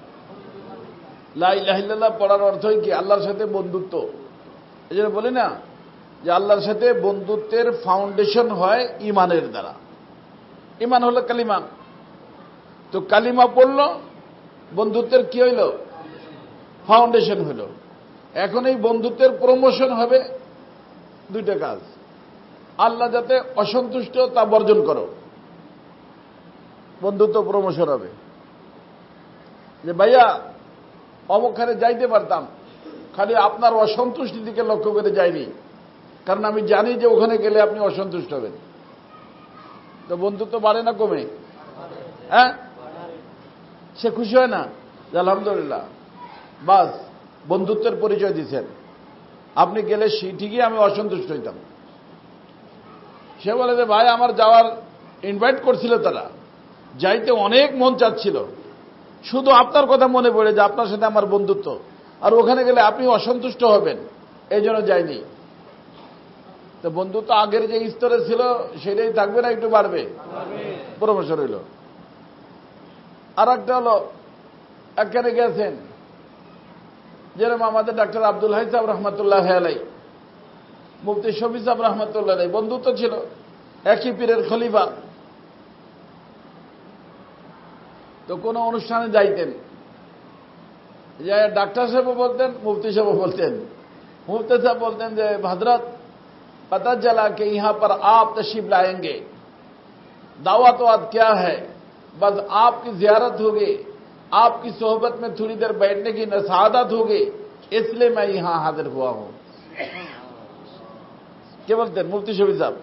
লা ইলাহা ইল্লাল্লাহ পড়ার অর্থই কি? আল্লাহর সাথে বন্ধুত্ব। এই জন্য বলি না যে আল্লাহর সাথে বন্ধুত্বের ফাউন্ডেশন হয় ইমানের দ্বারা। ইমান হলো কালিমা। তো কালিমা পড়ল, বন্ধুত্বের কি হইল? ফাউন্ডেশন হইল। এখন এই বন্ধুত্বের প্রমোশন হবে দুইটা কাজ। আল্লাহ যাতে অসন্তুষ্ট তা বর্জন করো, বন্ধুত্ব প্রমোশন হবে। যে ভাইয়া অমুকখানে যাইতে পারতাম, খালি আপনার অসন্তুষ্টির দিকে লক্ষ্য করে যাইনি, কারণ আমি জানি যে ওখানে গেলে আপনি অসন্তুষ্ট হবেন। তো বন্ধুত্ব বাড়ে না কমে? হ্যাঁ, সে খুশি হয় না যে আলহামদুলিল্লাহ, বাস বন্ধুত্বের পরিচয় দিচ্ছেন। আপনি গেলে ঠিকই আমি অসন্তুষ্ট হইতাম। সে বলে যে ভাই আমার যাওয়ার ইনভাইট করছিল, তারা যাইতে অনেক মন চাচ্ছিল, শুধু আপনার কথা মনে পড়ে যে আপনার সাথে আমার বন্ধুত্ব, আর ওখানে গেলে আপনি অসন্তুষ্ট হবেন, এই জন্য যাইনি। তো বন্ধুত্ব আগের যে স্তরে ছিল সেটাই থাকবে না একটু বাড়বে? প্রমোশন হইল। আর একটা হলো, একখানে গেছেন, যেরকম আমাদের ডাক্তার আব্দুল হাই সাহেব রহমতুল্লাহ আলাই, মুফতি শফি সাহেব রহমতুল্লাহ আলাই, বন্ধুত্ব ছিল, একই পীরের খলিফা। তো কোনো অনুষ্ঠানে যাইতেন, যে ডাক্তার সাহেবও বলতেন, মুফতি সাহেবও বলতেন। মুফতি সাহেব বলতেন যে হযরত पता चला कि यहां पर आप तशरीफ लाएंगे, दावत वाद क्या है, बस आपकी जियारत होगी, आपकी सोहबत में थोड़ी देर बैठने की नसादत होगी, इसलिए मैं यहां हाजिर हुआ हूं। কে বলতেন? মুফতি শফি সাহেব।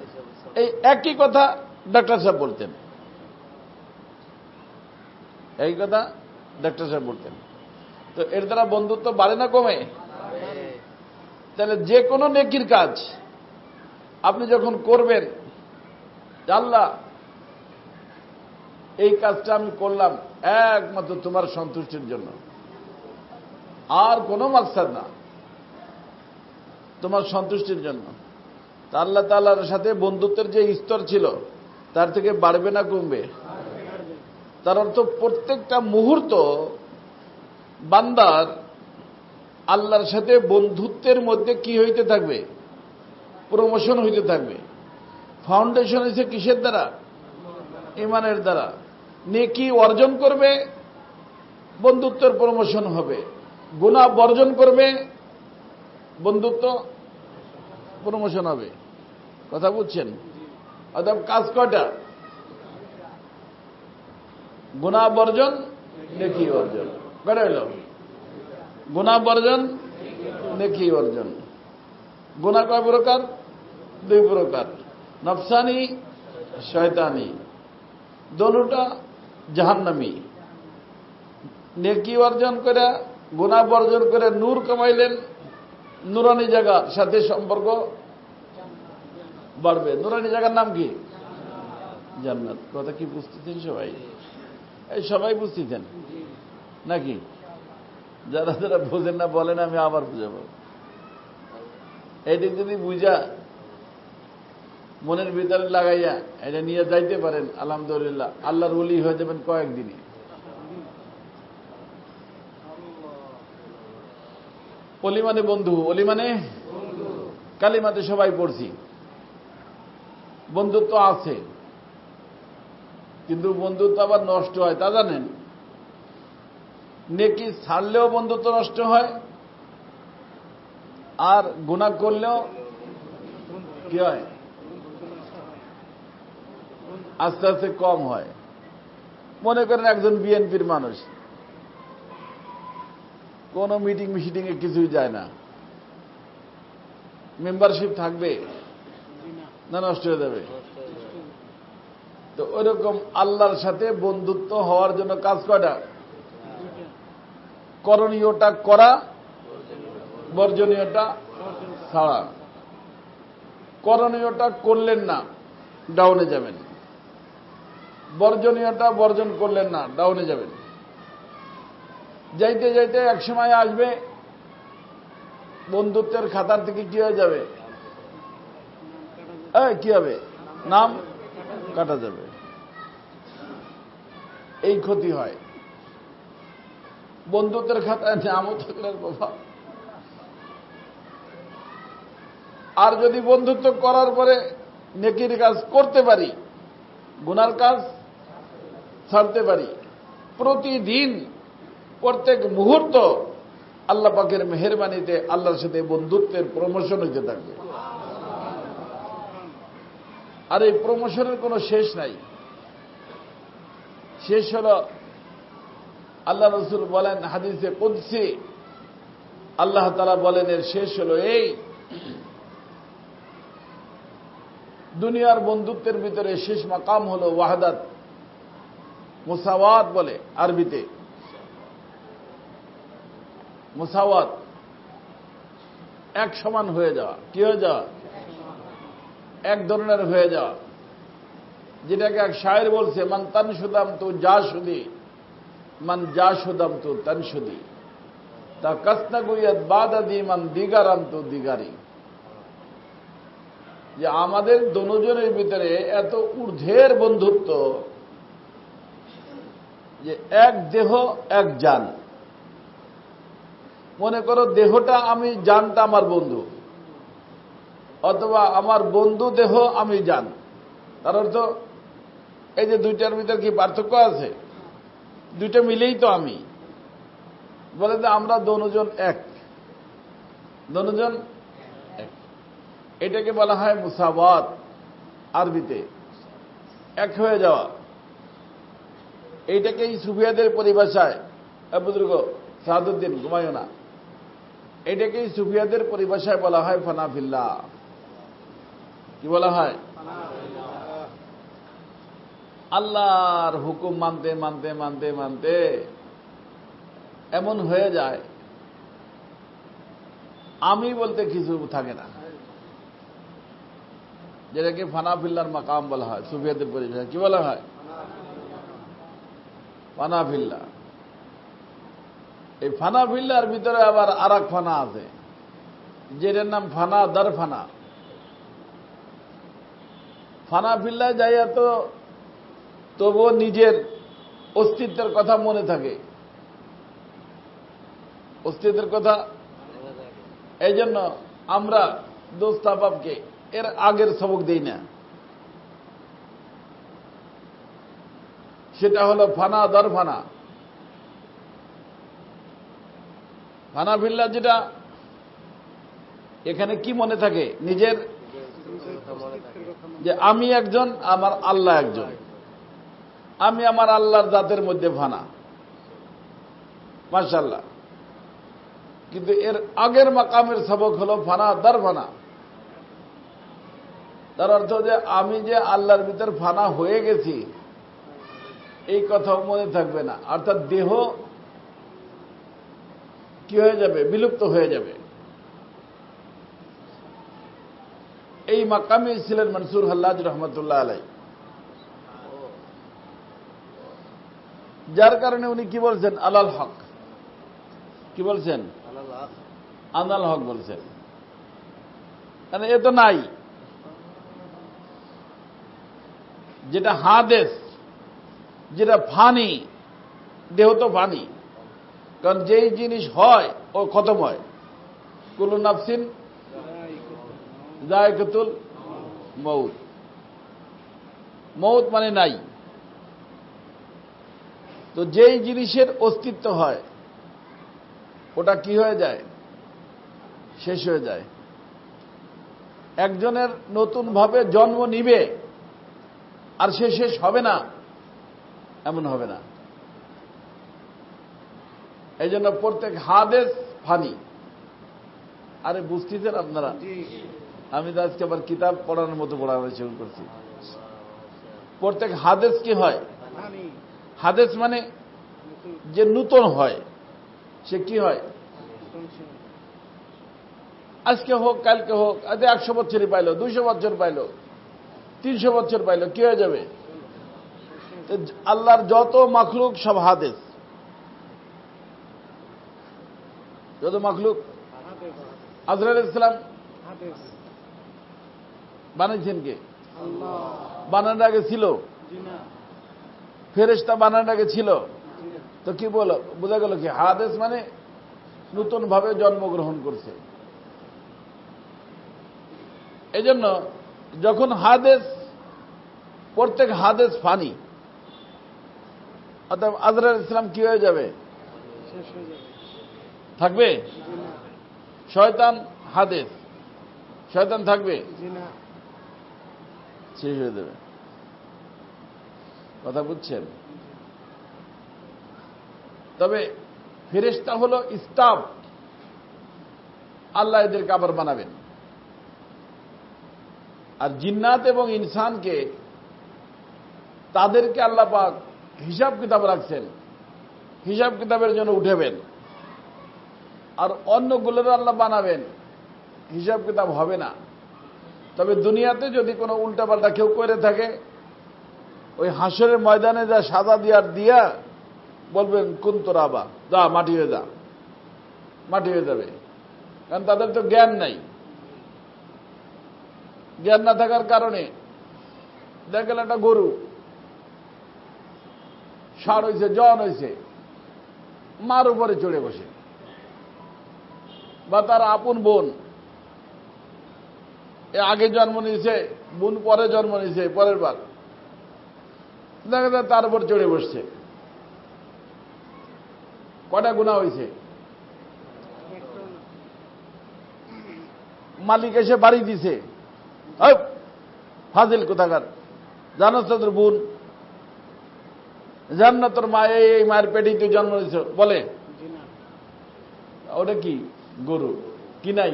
এই একই কথা ডাক্তার সাহেব বলতেন, এই কথা ডাক্তার সাহেব বলতেন। তো এর দ্বারা বন্ধুত্ব বাড়ে না কমে? তাহলে যে কোনো নেকির কাজ আপনি যখন করবেন, আল্লাহ এই কাজটা আমি করলাম একমাত্র তোমার সন্তুষ্টির জন্য, আর কোনো মাকসাদ না, তোমার সন্তুষ্টির জন্য। তা আল্লাহ তাআলার সাথে বন্ধুত্বের যে স্তর ছিল তার থেকে বাড়বে না কমবে? তার অর্থ প্রত্যেকটা মুহূর্ত বান্দার আল্লাহর সাথে বন্ধুত্বের মধ্যে কি হইতে থাকবে? প্রমোশন হইতে থাকবে। ফাউন্ডেশন হয়েছে কিসের দ্বারা? ইমানের দ্বারা। নেকি অর্জন করবে, বন্ধুত্বের প্রমোশন হবে। গুনাহ বর্জন করবে, বন্ধুত্ব প্রমোশন হবে। কথা বুঝছেন? অর্থাৎ কাজ কয়টা? গুনাহ বর্জন, নেকি অর্জন। কয়টা হইল? গুনাহ বর্জন, নেকি অর্জন। গুনাহ কয় প্রকার? দুই প্রকার, নফসানি, শয়তানি, দোনোটা জাহান্নামী। নেকি অর্জন করে, গুনাহ বর্জন করে নূর কামাইলেন, নুরানি জায়গার সাথে সম্পর্ক বাড়বে। নুরানি জায়গার নাম কি? জান্নাত। কথা কি বুঝতেছেন সবাই? এই সবাই বুঝতেছেন নাকি? যারা যারা বোঝেন না বলেন, আমি আবার বুঝাবো। এটি যদি বুঝা মনের ভিতরে লাগাইয়া এটা নিয়ে যাইতে পারেন, আলহামদুলিল্লাহ আল্লাহর ওলি হয়ে যাবেন কয়েকদিনে। অলি মানে বন্ধু, অলি মানে কালিমাতে সবাই পড়ছি, বন্ধুত্ব আছে, কিন্তু বন্ধুত্ব আবার নষ্ট হয়, তা জানেন? নেকি ছাড়লেও বন্ধুত্ব নষ্ট হয়, আর গুনাহ করলেও কি হয়? আস্তে আস্তে কম হয়। মনে করেন একজন বিএনপির মানুষ কোন মিটিং মিটিংয়ে কিছুই যায় না, মেম্বারশিপ থাকবে না নষ্ট হয়ে যাবে? তো ওইরকম আল্লাহর সাথে বন্ধুত্ব হওয়ার জন্য কাজ কয়টা? করণীয়টা করা, বর্জনীয়টা ছাড়া। করণীয়টা করলেন না, ডাউনে যাবেন। বর্জনীয়টা বর্জন করলেন না, ডাউনে যাবেন। যাইতে যাইতে এক সময় আসবে বন্ধুত্বের খাতার থেকে কি হয়ে যাবে? কি হবে? নাম কাটা যাবে। এই ক্ষতি হয়। বন্ধুত্বের খাতায় নামও থাকলে বাবা, আর যদি বন্ধুত্ব করার পরে নেকির কাজ করতে পারি, গুনার কাজ ছাড়তে পারি, প্রতিদিন প্রত্যেক মুহূর্ত আল্লাহ পাকের মেহেরবানিতে আল্লাহর সাথে বন্ধুত্বের প্রমোশন হইতে থাকবে। আর এই প্রমোশনের কোনো শেষ নাই। শেষ হল, আল্লাহ রসুল বলেন হাদিসে কুদসি, আল্লাহ তাআলা বলেন এর শেষ হল এই, দুনিয়ার বন্ধুত্বের ভিতরে শেষ মাকাম হল ওয়াহদাত, মুসাওয়াত বলে আরবিতে। মুসাওয়াত, এক সমান হয়ে যাওয়া। কি হয়ে যাওয়া? এক ধরনের হয়ে যাওয়া, যেটাকে এক শায়ের বলছে, মান তান সুদাম তু যা সুদি, মান যা সুদাম তু তান সুদি, তা কাসনা গুইয়াত বাদাদি মান দিগারাম তু দিগারি। যে আমাদের দুজনের ভিতরে এত ঊর্ধ্বের বন্ধুত্ব যে এক দেহ এক জান। মনে করো দেহটা আমি, জানটা আমার বন্ধু, অথবা আমার বন্ধু দেহ আমি জান। তার অর্থ এই যে দুইটার ভিতর কি পার্থক্য আছে? দুইটা মিলেই তো আমি। বলে যে আমরা দুজন এক, দুজন এক। এটাকে বলা হয় মুসাওয়াত আরবিতে, এক হয়ে যাওয়া। এইটাকেই সুফিয়াদের পরিভাষায়, বুজুর্গ সাদুদ্দিন ঘুমায়ো না, এটাকেই সুফিয়াদের পরিভাষায় বলা হয় ফানা ফিল্লাহ। কি বলা হয়? আল্লাহর হুকুম মানতে মানতে মানতে মানতে এমন হয়ে যায় আমি বলতে কিছু থাকে না, যেটাকে ফানা ফিল্লার মাকাম বলা হয় সুফিয়াদের পরিভাষায়। কি বলা হয়? ফানা ফিল্লাহ। এই ফানা ফিল্লার ভিতরে আবার আর এক ফানা আছে, যেটার নাম ফানা দার ফানা। ফানা ফিল্লায় যাইয়া তো তবুও নিজের অস্তিত্বের কথা মনে থাকে, অস্তিত্বের কথা। এই জন্য আমরা দোস্ত আহবাবকে এর আগের সবক দেই না। সেটা হলো ফানা দর ফানা। ফানা ফিল্লাহ যেটা, এখানে কি মনে থাকে? নিজের যে আমি একজন, আমার আল্লাহ একজন, আমি আমার আল্লাহর জাতের মধ্যে ফানা, মাশাআল্লাহ। কিন্তু এর আগের মাকামের সবক হলো ফানা দার ফানা। তার অর্থ যে আমি যে আল্লাহর ভিতর ফানা হয়ে গেছি এই কথাও মনে থাকবে না, অর্থাৎ দেহ কি হয়ে যাবে? বিলুপ্ত হয়ে যাবে। এই মাকামে ছিলেন মনসুর হাল্লাজ রহমতুল্লাহ আলাই, যার কারণে উনি কি বলছেন? আলাল হক। কি বলছেন? আনাল হক বলছেন। মানে এ তো নাই। যেটা হাদেস, যেটা ফানি, দেহ তো ফানি, কারণ যেই জিনিস হয় ও খতম হয়। কুল্লু নাফসিন যায়কাতুল মউত, মউত মানে নাই। তো যেই জিনিসের অস্তিত্ব হয় ওটা কি হয়ে যায়? শেষ হয়ে যায়। একজনের নতুন ভাবে জন্ম নিবে আর সে শেষ হবে না, এমন হবে না। এই জন্য প্রত্যেক হাদেস ফানি। আরে বুঝতেছেন আপনারা? আমি তো আজকে আবার কিতাব পড়ানোর মতো পড়ানো শুরু করছি। প্রত্যেক হাদেস কি হয়? হাদেস মানে যে নূতন হয়, সে কি হয়? আজকে হোক কালকে হোক, আজ 100 বছরই পাইল, 200 বছর পাইল, 300 বছর পাইল, কি হয়ে যাবে? আল্লাহর যত মাখলুক সব হাদেস। যত মাখলুক, আজরাইল ইসলাম বানাইছেন কে? বানানোর আগে ছিল? ফেরেশতা বানানোর আগে ছিল? তো কি বলো, বোঝা গেল কি? হাদেস মানে নতুন ভাবে জন্মগ্রহণ করছে। এই জন্য যখন হাদেস, প্রত্যেক হাদেস ফানি, অর্থাৎ আজরাইল ইসলাম কি হয়ে যাবে? থাকবে? শয়তান হাদেস, শয়তান থাকবে? শেষ হয়ে যাবে। কথা বুঝছেন? তবে ফেরেশতা হলো স্টাফ, আল্লাহ এদেরকে আবার বানাবেন। আর জিন্নাত এবং ইনসানকে, তাদেরকে আল্লাহ পাক হিসাব কিতাব রাখছেন, হিসাব কিতাবের জন্য উঠেবেন। আর অন্যগুলোর আল্লাহ বানাবেন, হিসাব কিতাব হবে না। তবে দুনিয়াতে যদি কোনো উল্টাপাল্টা কেউ করে থাকে, ওই হাসরের ময়দানে যা সাজা দিয়া বলবেন কোন তোরা বা যা মাটি হয়ে যা, মাটি হয়ে যাবে। কারণ তাদের তো জ্ঞান নাই। জ্ঞান না থাকার কারণে দেখেন একটা গরু ষাঁড় হয়েছে, জন হয়েছে, মার উপরে চড়ে বসে, বা তার আপন বোন এ আগে জন্ম নিয়েছে, বোন পরে জন্ম নিয়েছে, পরের বার দেখা যায় তার উপর চড়ে বসছে। কটা গুনাহ হয়েছে? মালিক এসে বাড়ি দিছে, ফাজিল কোথাকার, জানোস তো তোর বোন, জান না তোর মা এই মায়ের পেটেই তুই জন্ম নিয়েছ, বলে ওটা কি? গরু। কি নাই?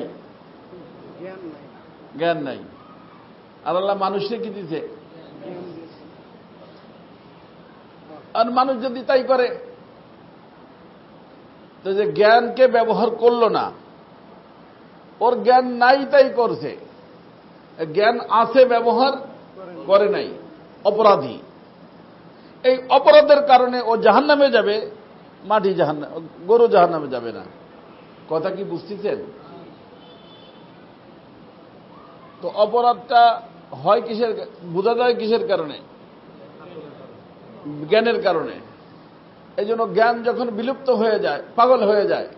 জ্ঞান নাই। আর আল্লাহ মানুষকে কি দিছে? আর মানুষ যদি তাই করে, তো যে জ্ঞানকে ব্যবহার করলো না, ওর জ্ঞান নাই তাই করছে, জ্ঞান আছে ব্যবহার করে নাই, অপরাধী। এই অপরাধের কারণে ও জাহান্নামে যাবে, মাটি জাহান্নাম, গরু জাহান্নামে যাবে না। কথা কি বুঝতেছেন? তো অপরাধটা হয় কিসের, বোঝা যায় কিসের কারণে? জ্ঞানের কারণে। এই জন্য জ্ঞান যখন বিলুপ্ত হয়ে যায়, পাগল হয়ে যায়,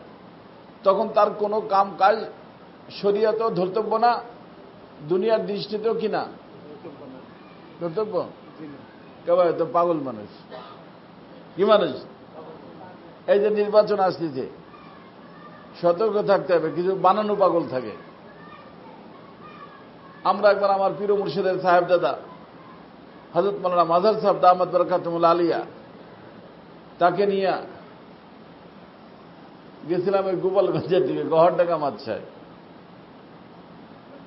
তখন তার কোনো কাম কাজ শরীয়তেও ধর্তব্য না, দুনিয়ার দৃষ্টিতেও কিনা ধর্তব্য। কেবল তো পাগল মানুষ। কি মানুষ? এই যে নির্বাচন আসতেছে, সতর্ক থাকতে হবে, কিছু বানানো পাগল থাকে। আমরা একবার আমার পীর মুর্শিদের সাহেবজাদা হযরত মাওলানা মাজার সাহেব দামাত বরকাতুল আলিয়া, তাকে নিয়ে গেছিলাম ওই গোপালগঞ্জের দিকে, গহরডাঙ্গা মাছায়।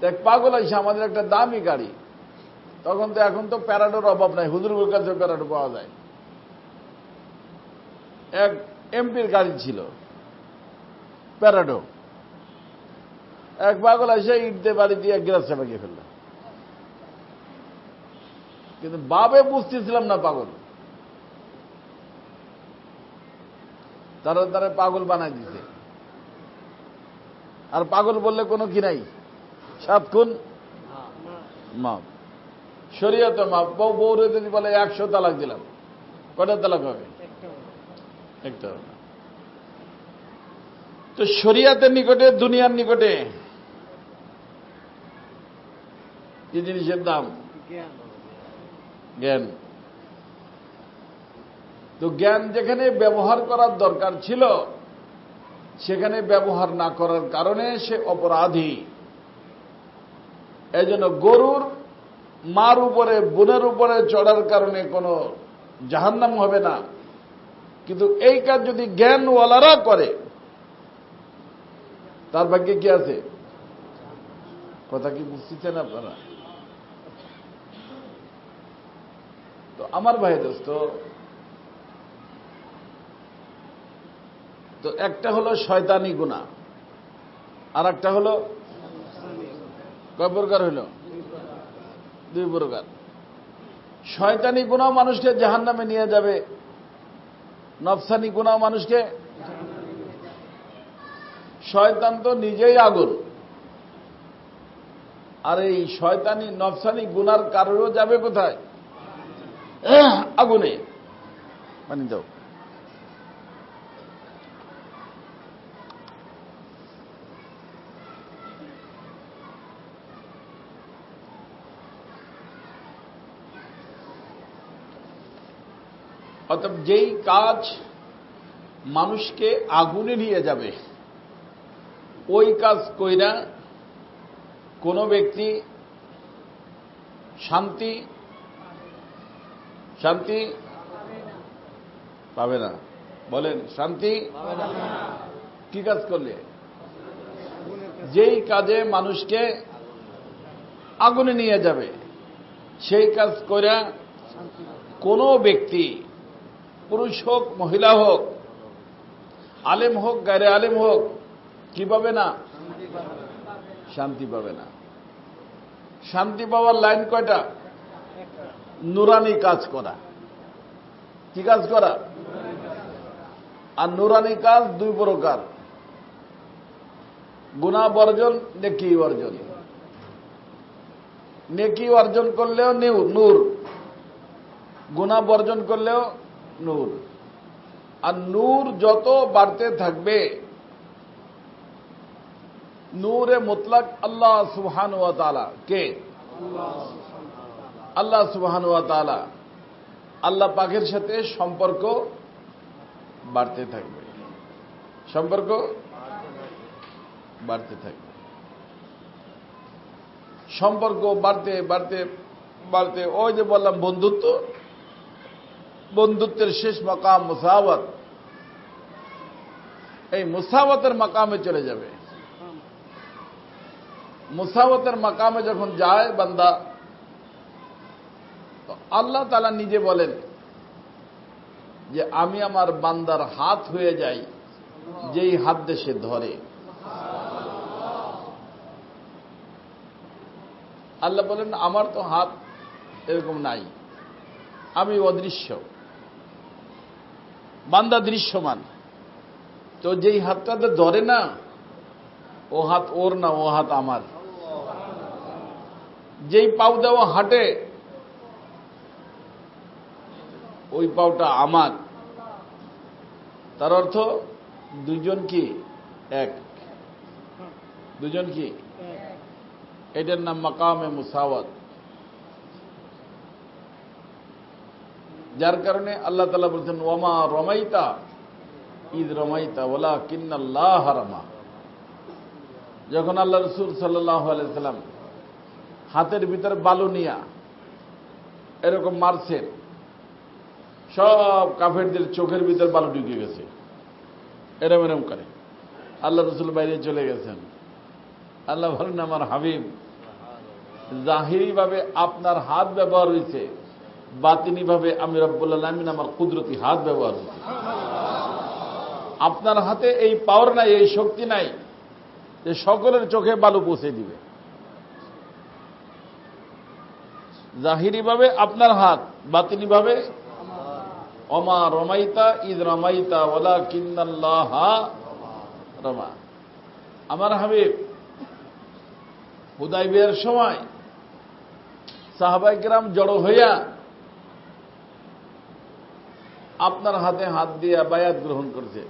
দেখ পাগল আইসা আমাদের একটা দামি গাড়ি, তখন তো, এখন তো প্যারাডোর অভাব নাই, হুজুরের কাছে প্যারাডো পাওয়া যায়। এক এমপির গাড়ি ছিল প্যারাডো, এক পাগল এসে ইট দিয়ে বাড়ি দিয়ে গ্লাস চাপাকিয়ে ফেলল। কিন্তু বাবে বুঝতেছিলাম না পাগল, তারা পাগল বানাই দিছে। আর পাগল বললে কোনো কি নাই, 7 খুন মাফ, শরীয়তে মাফ। বউরে যদি বলে 100 তালাক দিলাম, কয়টা তালাক হবে? একটা হবে না। তো শরীয়তের নিকটে, দুনিয়ার নিকটে কি জিনিসের দাম? জ্ঞান। তো জ্ঞান যেখানে ব্যবহার করার দরকার ছিল, সেখানে ব্যবহার না করার কারণে সে অপরাধী। এই জন্য গরুর মার উপরে, বোনের উপরে চড়ার কারণে কোনো জাহান্নাম হবে না, কিন্তু এই কাজ যদি জ্ঞানওয়ালারা করে, তার ভাগ্যে কি আছে? কথা কি বুঝতেছেন আপনারা? তো আমার ভাই দোস্ত, তো একটা হলো শয়তানি গুনাহ, আর একটা হলো কয় প্রকার হইল? 2 প্রকার। শয়তানি গুনাহ মানুষকে জাহান্নামে নিয়ে যাবে, নফসানি গুনাহ মানুষকে, শয়তান তো নিজেই আগুন, আর এই শয়তানি নফসানি গুনার কারণেও যাবে কোথায়? আগুনে। মানে যাও। অতএব যেই কাজ মানুষকে আগুনে নিয়ে যাবে, ওই কাজ কইরা কোনো ব্যক্তি শান্তি শান্তি পাবে না। বলেন, শান্তি কি কাজ করলে? যেই কাজে মানুষকে আগুনে নিয়ে যাবে, সেই কাজ কইরা কোনো ব্যক্তি, পুরুষ হোক মহিলা হোক, আলেম হোক গায়রে আলেম হোক, কি পাবে না? শান্তি পাবে না। শান্তি পাওয়ার লাইন কয়টা? নুরানি কাজ করা। কি কাজ করা? আর নুরানি কাজ 2 প্রকার, গুনাহ বর্জন, নেকি অর্জন। নেকি অর্জন করলেও নূর, গুনাহ বর্জন করলেও নূর। আর নূর যত বাড়তে থাকবে, নূরে মুতলাক আল্লাহ সুবহানাহু ওয়া তাআলা কে? আল্লাহ সুবহানাহু ওয়া তাআলা, আল্লাহ পাকের সাথে সম্পর্ক বাড়তে থাকবে, সম্পর্ক বাড়তে থাকবে, সম্পর্ক বাড়তে বাড়তে বাড়তে, ওই যে বললাম বন্ধুত্ব, বন্ধুত্বের শেষ মাকাম মুসাওয়াত, এই মুসাওয়াতের মাকামে চলে যাবে। মুসাওয়াতের মাকামে যখন যায় বান্দা, তো আল্লাহ তাআলা নিজে বলেন যে আমি আমার বান্দার হাত হয়ে যাই, যেই হাত দিয়ে সে ধরে। আল্লাহ বলেন আমার তো হাত এরকম নাই, আমি অদৃশ্য, বান্দা দৃশ্যমান। তো যেই হাতটাতে ধরে না, ও হাত ওর না, ও হাত আমার। যেই পাও দেওয়া হাঁটে, ওই পাওটা আমার। তার অর্থ দুজন কি এক, দুজন কি, এটার নাম মাকামে মুসাওয়াত। যার কারণে আল্লাহ তাআলা বলছেন ওয়ামা রমাইতা ইদ রমাইতা ওয়ালাকিন্নাল্লাহ রামা। যখন আল্লাহ রাসূল সাল্লাল্লাহু আলাইহি সাল্লাম হাতের ভিতরে বালু নিয়া এরকম মারছেন, সব কাফেরদের চোখের ভিতর বালু ঢুকে গেছে, এরম এরম করে। আল্লাহ রাসূল বাইরে চলে গেছেন। আল্লাহ বলেন আমার হাবিব, জাহিরি ভাবে আপনার হাত ব্যবহার হয়েছে, বাতিনি ভাবে আমি রব্বুল আলামিন আমার কুদরতি হাত ব্যবহার হয়েছে। আপনার হাতে এই পাওয়ার নাই, এই শক্তি নাই যে সকলের চোখে বালু পৌঁছে দিবে। জাহিরি ভাবে আপনার হাত, বাতিনি ভাবে ওমা রমাইতা ইদ রমাইতা ওয়ালাকিন্নাল্লাহ রামা। আমার হাবিব, হুদাইবিয়ার সময় সাহাবায়ে কেরাম জড়ো হইয়া আপনার হাতে হাত দিয়া বায়াত গ্রহণ করছে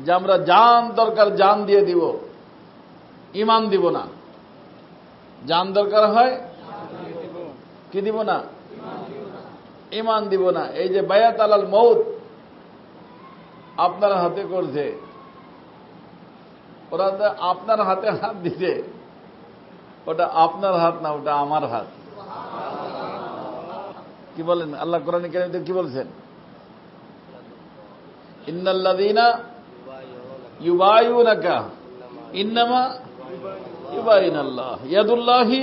যে আমরা জান দরকার জান দিয়ে দিব, ঈমান দিব না। জান দরকার হয় কি দিব না? ঈমান দিব না। এই যে বায়াত আলাল মউত আপনার হাতে করছে, ওরা আপনার হাতে হাত দিছে, ওটা আপনার হাত না, ওটা আমার হাত। কি বলেন? আল্লাহ কোরআনে কারীমে কি বলছেন? ইন্নাল্লাযীনা ইউবাইউনাকা ইন্নামা ইউবাইনুল্লাহ ইয়াদুল্লাহি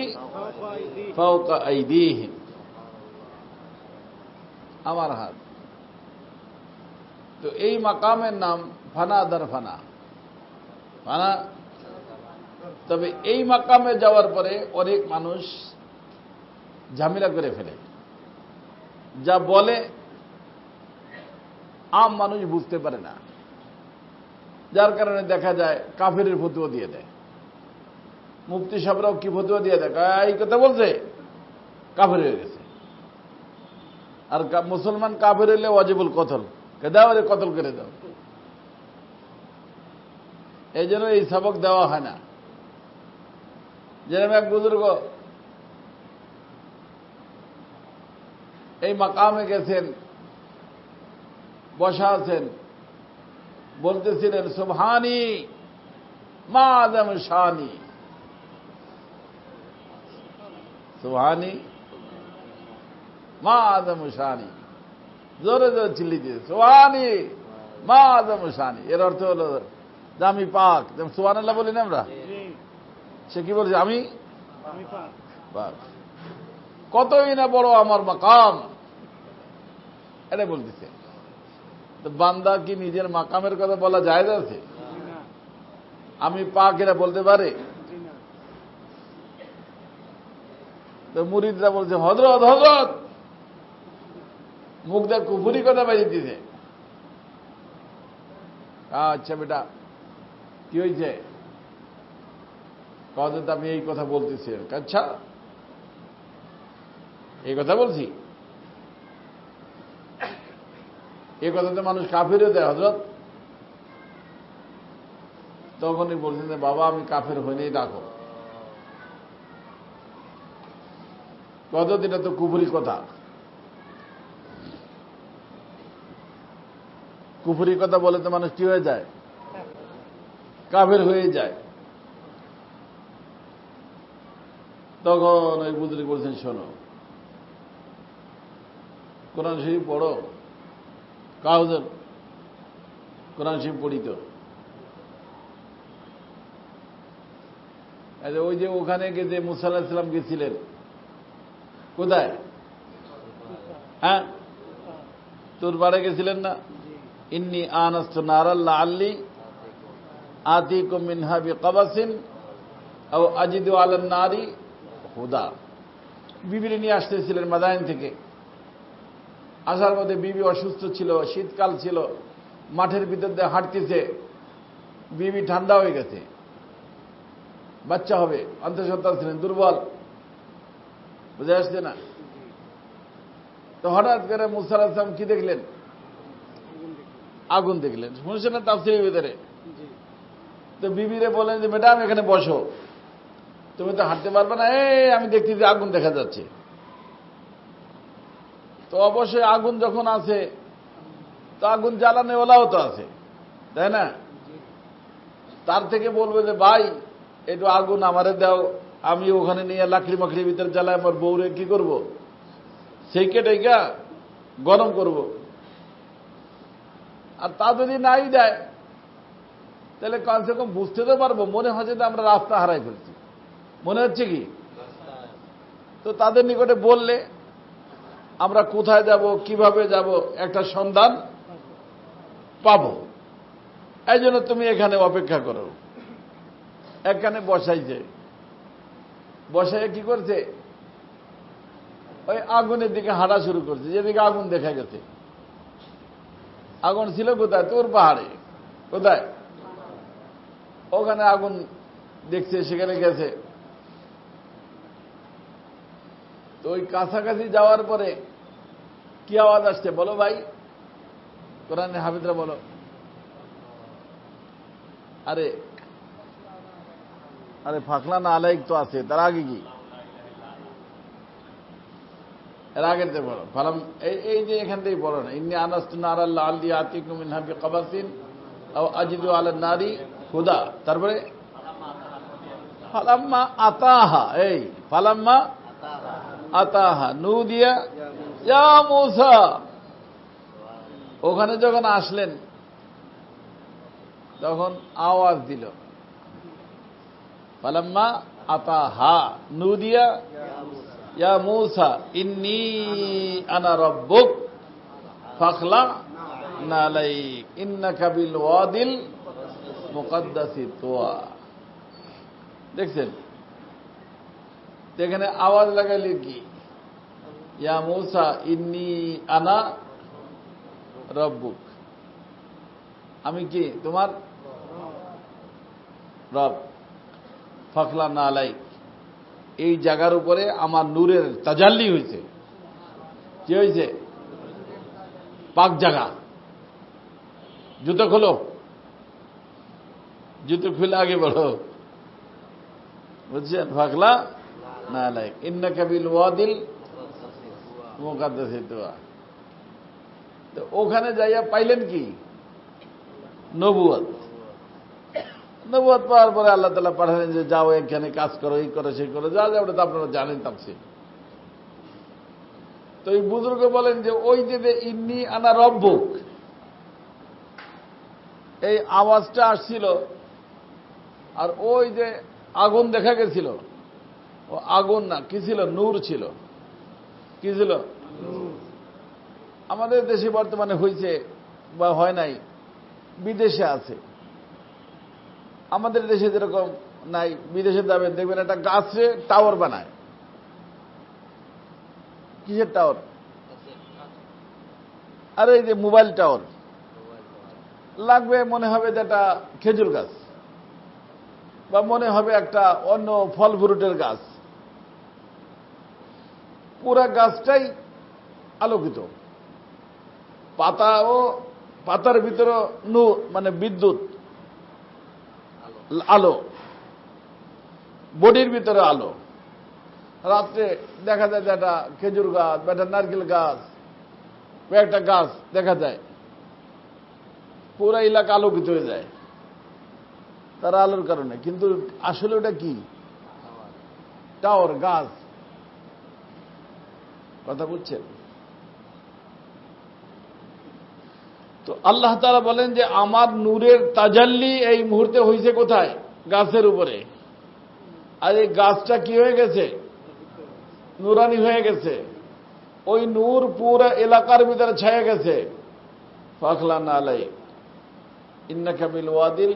ফাওকা আইদিহিম। আমার হাত। তো এই মাকামের নাম ফানা দার ফানা। ফানা। তবে এই মাকামে যাওয়ার পরে অনেক মানুষ ঝামেলা করে ফেলে, যা বলে আম মানুষ বুঝতে পারে না, যার কারণে দেখা যায় কাফেরের ফতোয়া দিয়ে দেয়। মুফতি সাহেবরাও কি ফতোয়া দিয়ে দেয়? এই কথা বলছে, কাফের হয়ে গেছে। আর মুসলমান কাফের হইলে ওয়াজিবুল কতল, দাও রে কতল করে দাও। এই জন্য এই সবক দেওয়া হয় না। যেরকম এক বুজুর্গ এই মাকামে গেছেন, বসা আছেন, বলতেছিলেন সুবহানি মা আযম শানি, সুবহানি মা আযম শানি, জোরে জোরে চিল্লি দিয়ে সুবহানি মা আযম শানি। এর অর্থ হলো যে আমি পাক। যেমন সুবহানাল্লাহ বলি না আমরা, সে কি বলছে? আমি পাক। কতই না বড় আমার মাকাম, এটা বলতেছে। তো বান্দা কি নিজের মাকামের কথা বলা যায় আছে? আমি পাক এরা বলতে পারে? তো মুরিদরা বলছে হযরত হযরত, মুখ দিয়ে কুফরি কথা বাজিয়ে দিছে। আচ্ছা বেটা কি হয়েছে? কত আমি এই কথা বলতেছি। আচ্ছা এই কথা বলছি, এই কথাতে মানুষ কাফের হয়ে যায় হযরত। তখনই বলছেন যে বাবা আমি কাফের হইনি, ডাকো। কতদিন তো কুফরি কথা, কুফরি কথা বলে তো মানুষ কি হয়ে যায়? কাফের হয়ে যায়। তখন ওই বুজুর্গ বলছেন শোনো, কোরআন শরীফ পড়ো। কাউজর কোরআন শরীফ পড়ি তো। ওই যে ওখানে যে মুসা আলাইহিস সালাম গেছিলেন, কোথায়? হ্যাঁ, তোর বাড়ে গেছিলেন না? ইন্নী আনাস্তু নারাল লাআল্লি আতিকুম মিনহা বিকাবাসিন আও আজিদু আলান নারি হুদা। বিবিরে নিয়ে আসতেছিলেন মাদায়েন থেকে। আসার মধ্যে বিবি অসুস্থ ছিল, শীতকাল ছিল, মাঠের ভিতর দিয়ে হাঁটতেছে, বিবি ঠান্ডা হয়ে গেছে, বাচ্চা হবে, অন্তঃসত্ত্বা ছিলেন, দুর্বল, বুঝে আসছে না? তো হঠাৎ করে মুসা আলাইহিস সালাম কি দেখলেন? আগুন দেখলেন। শুনছেন না তাফসীরের ভিতরে? তো বিবিরে বলেন যে ম্যাডাম এখানে বসো, তুমি তো হাঁটতে পারবে না, আমি দেখতেছি আগুন দেখা যাচ্ছে। তো অবশ্যই আগুন যখন আছে তো আগুন জ্বালানো ওলাও তো আছে, তাই না? তার থেকে বলবে যে ভাই একটু আগুন আমারে দাও, আমি ওখানে নিয়ে লাকড়ি মাকড়ির ভিতরে জ্বালায় আমার বউরে কি করব, সেই কেটেগা গরম করব। আর তা যদি নাই দেয় তাহলে কমসে কম বুঝতে তো পারবো, মনে হচ্ছে যে আমরা রাস্তা হারাই ফেলছি, মনে হচ্ছে কি? তো তাদের নিকটে বললে আমরা কোথায় যাব, কিভাবে যাব, একটা সন্ধান পাবো। এই জন্য তুমি এখানে অপেক্ষা করো। এখানে বসাইছে, বসাই কি করছে? ওই আগুনের দিকে হাঁটা শুরু করছে, যেদিকে আগুন দেখা গেছে। আগুন ছিল কোথায়? তোর পাহাড়ে। কোথায়? ওখানে আগুন দেখছে, সেখানে গেছে। তো ওই কাছাকাছি যাওয়ার পরে কি আওয়াজ আসছে বলো ভাই, কোরআনের হাফিজরা বলো। আরে আরে ফাকলা না আলাইক তো আছে, তার আগে কি? এর আগের যে বলো ফালাম, এই যে এখান থেকেই বলো না, ইন্নি আনাস্তু নারাল্লাহ আল্লি আতিকুম মিনহা বিকাবাসিন আও আজিদু আলা নারি হুদা। তারপরে ফালাম্মা আতাহা, এই ফালাম্মা আতাহা নুদিয়া ইয়া মূসা। ওখানে যখন আসলেন তখন আওয়াজ দিল, ফালাম্মা আতাহা নুদিয়া ইয়া মূসা ইন্নী আনা রাব্বুক ফাখলা নালাইক ইন্নাকা বিল ওয়াদিল মুকাদ্দাসি তুয়া। দেখছেন এখানে আওয়াজ লাগাইলে কি, ইয়া মূসা ইন্নী আনা রব্বুক, আমি কি তোমার রব, ফাখলা নালাইক, এই জায়গার উপরে আমার নূরের তাজাল্লি হয়েছে। কি হয়েছে? পাক জায়গা। জুতো খোলো, জুতো খুলে আগে বলো, বুঝছেন? ফাখলা নালাইক ইন্নাকা বিল ওয়াদিল মুকাদ্দাসি তুয়া। তো ওখানে যাইয়া পাইলেন কি? নবুয়ত। নবুয়ত পাওয়ার পরে আল্লাহ তাআলা পাঠালেন যে যাও এখানে কাজ করো, এই করো, সেই করো, যা যা, ওটা তো আপনারা জানেন তাফসীর। তো এই বুজুর্গ বলেন যে ওই যে ইন্নী আনা রব্বুক, এই আওয়াজটা আসছিল, আর ওই যে আগুন দেখা গেছিল, ও আগুন না, কি ছিল? নূর ছিল। কি ছিল? আমাদের দেশে বর্তমানে হয়েছে বা হয় নাই, বিদেশে আছে। আমাদের দেশে যেরকম নাই, বিদেশে যাবেন দেখবেন একটা গাছে টাওয়ার বানায়। কিসের টাওয়ার? আরে এই যে মোবাইল টাওয়ার লাগবে, মনে হবে যে একটা খেজুর গাছ, বা মনে হবে একটা অন্য ফল ফ্রুটের গাছ। পুরা গাছটাই আলোকিত, পাতা ও পাতার ভিতরে নূর, মানে বিদ্যুৎ আলো, বডির ভিতরে আলো। রাত্রে দেখা যায় যে একটা খেজুর গাছ বা একটা নারকেল গাছ বা একটা গাছ দেখা যায়, পুরা এলাকা আলোকিত হয়ে যায় তার আলোর কারণে। কিন্তু আসলে ওটা কি? টাওয়ার, গাছ। কথা বুঝছেন? তো আল্লাহ তাআলা বলেন যে আমার নূরের তাজাল্লি এই মুহূর্তে হয়েছে কোথায়? গাছের উপরে। আর এই গাছটা কি হয়ে গেছে? নূরানি হয়ে গেছে। ওই নূর পুরো এলাকার ভিতরে ছায়া গেছে। ফাখলা নালাইক ইন্নাকা বিল ওয়াদিল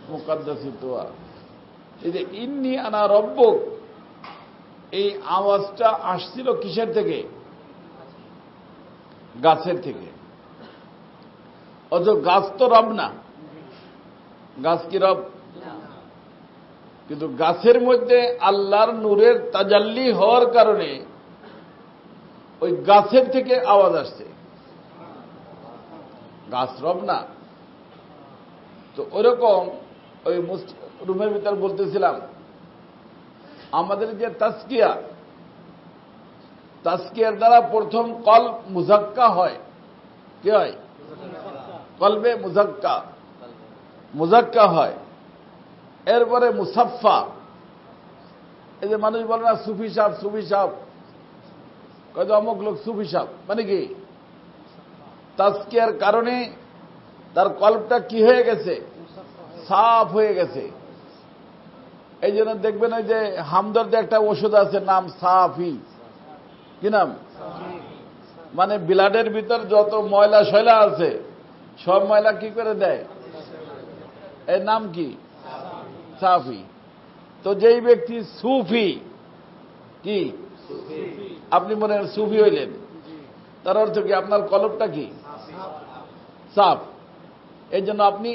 মুকাদ্দাসি তুয়া। এই যে ইন্নী আনা রব্বুক, এই আওয়াজটা আসছিল কিসের থেকে? গাছের থেকে। অথচ গাছ তো রব না। গাছ কি রব? কিন্তু গাছের মধ্যে আল্লাহর নূরের তাজাল্লি হওয়ার কারণে ওই গাছের থেকে আওয়াজ আসছে। গাছ রব না। তো ওরকম ওই রুমের ভিতর বলতেছিলাম, আমাদের যে তাজকিয়া, তাজকিয়ার দ্বারা প্রথম কলব মুজাক্কা হয়। কি হয়? কলবে মুজাক্কা, মুজাক্কা হয়। এরপরে মুসাফফা। এই যে মানুষ বলে না সুফি সাহেব, সুফি সাহেব, কত অমুক লোক সুফি সাহেব, মানে কি? তাজকিয়ার কারণে তার কলবটা কি হয়ে গেছে? সাফ হয়ে গেছে। এই জন্য দেখবেন ওই যে হামদর্দে একটা ওষুধ আছে, নাম সাফি। কি নাম? মানে ব্লাডের ভিতর যত ময়লা শয়লা আছে সব ময়লা কি করে দেয়? এর নাম কি? সাফি। তো যেই ব্যক্তি সুফি, কি আপনি মনে হয় সুফি হইলেন, তার অর্থ কি? আপনার কলবটা কি? সাফ। এই জন্য আপনি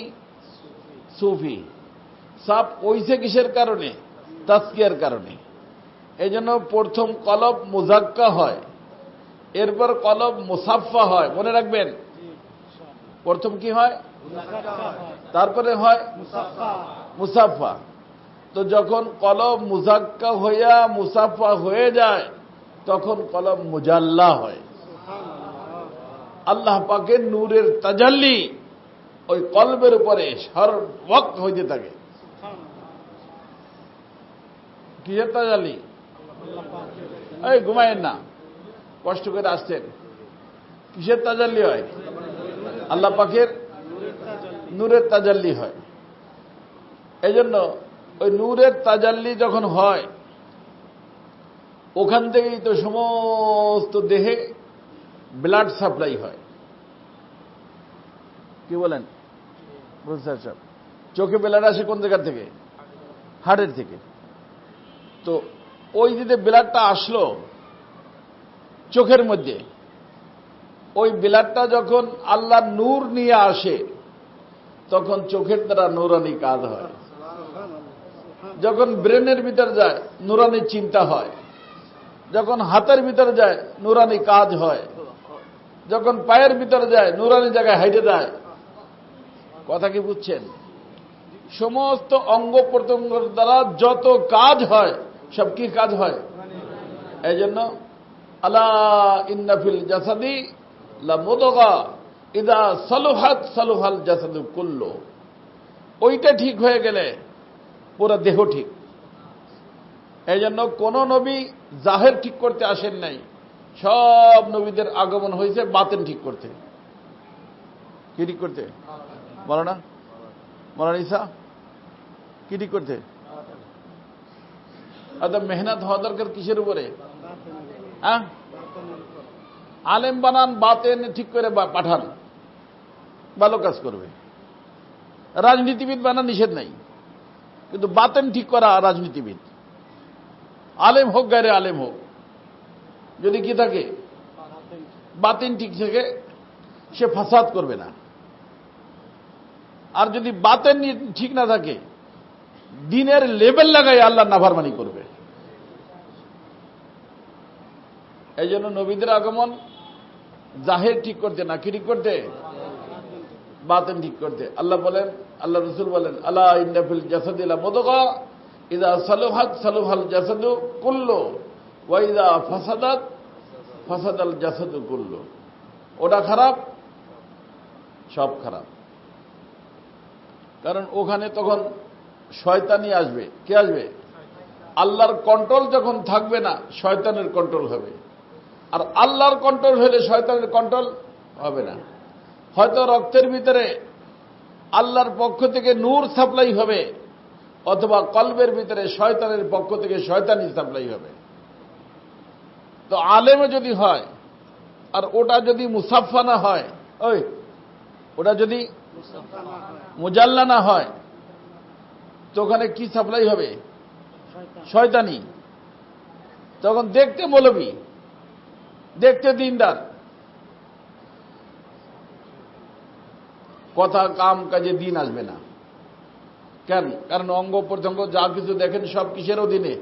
সুফি। সাফ ওইছে কিসের কারণে? তাজকিয়ার কারণে। এই জন্য প্রথম কলব মুজাক্কা হয়, এরপর কলব মুসাফফা হয়। মনে রাখবেন, প্রথম কি হয়, তারপরে হয় মুসাফফা। তো যখন কলব মুজাক্কা হইয়া মুসাফফা হয়ে যায় তখন কলব মুজাল্লা হয়। আল্লাহ পাকের নূরের তাজাল্লি ওই কলবের উপরে সর্বক্ত হইতে থাকে। কিসের তাজাল্লি? এই ঘুমায়েন না, কষ্ট করে আসছেন। কিসের তাজাল্লি হয়? আল্লাহ পাকের নূরের তাজাল্লি হয়। এই জন্য ওই নূরের তাজাল্লি যখন হয় ওখান থেকেই তো সমস্ত দেহে ব্লাড সাপ্লাই হয়। কি বলেন প্রফেসর সাহেব? চোখে ব্লাড আসে কোন জায়গা থেকে? হার্টের থেকে। তো ওই যে ব্লাডটা আসলো চোখের মধ্যে, ওই ব্লাডটা যখন আল্লাহর নূর নিয়ে আসে তখন চোখের দ্বারা নূরানি কাজ হয়। যখন ব্রেনের ভিতর যায় নূরানি চিন্তা হয়, যখন হাতের ভিতরে যায় নূরানি কাজ হয়, যখন পায়ের ভিতরে যায় নূরানি জায়গায় হাইটে যায়। কথা কি বুঝছেন? সমস্ত অঙ্গ প্রত্যঙ্গের দ্বারা যত কাজ হয় সব কি কাজ হয়? এই জন্য আলা ইন্না ফিল জাসাদি লা মুদগা ইদা সালুহাত সালুহাল জাসাদু কুল্লু। ওইটা ঠিক হয়ে গেলে পুরো দেহ ঠিক। এই জন্য কোন নবী জাহের ঠিক করতে আসেন নাই, সব নবীদের আগমন হয়েছে বাতেন ঠিক করতে। কি ঠিক করতে? বলো না মৌলানা ঈসা, কি ঠিক করতে? মেহনত হওয়া দরকার কিসের উপরে? হ্যাঁ, আলেম বানান, বাতেন ঠিক করে পাঠান, ভালো কাজ করবে। রাজনীতিবিদ বানান নিষেধ নাই, কিন্তু বাতেন ঠিক করা রাজনীতিবিদ। আলেম হোক গায়রে আলেম হোক, যদি কি থাকে বাতিন ঠিক থাকে সে ফাসাদ করবে না। আর যদি বাতেন ঠিক না থাকে দিনের লেভেল লাগাই আল্লাহ নাফরমানি করবে। এই জন্য নবীদের আগমন জাহের ঠিক করতে না, কি ঠিক করতে? বাতেন ঠিক করতে। আল্লাহ বলেন, আল্লাহ রসুল বলেন, আলা ইন্না ফিল জাসাদি লা মুদগা ইদা সালুহাত সালুহাল জাসাদু কুল্লু ওয়া ইদা ফাসাদাত ফাসাদাল জাসাদু কুল্লু। ওটা খারাপ, সব খারাপ। কারণ ওখানে তখন শয়তানি আসবে। কে আসবে? আল্লাহর কন্ট্রোল যখন থাকবে না শয়তানের কন্ট্রোল হবে, আর আল্লাহর কন্ট্রোল হলে শয়তানের কন্ট্রোল হবে না। হয়তো রক্তের ভিতরে আল্লাহর পক্ষ থেকে নূর সাপ্লাই হবে, অথবা কলবের ভিতরে শয়তানের পক্ষ থেকে শয়তানি সাপ্লাই হবে। তো আলেমে যদি হয় আর ওটা যদি মুসাফফা না হয়, ওটা যদি মুজাল্লা না হয়, তো ওখানে কি সাপ্লাই হবে? শয়তানি। তখন দেখতে মৌলবী, দেখতে দিনদার, কথা কাম কাজে দিন আসবে না। কেন? কারণ অঙ্গ প্রত্যঙ্গ যা কিছু দেখেন সব কিসের অধীনে?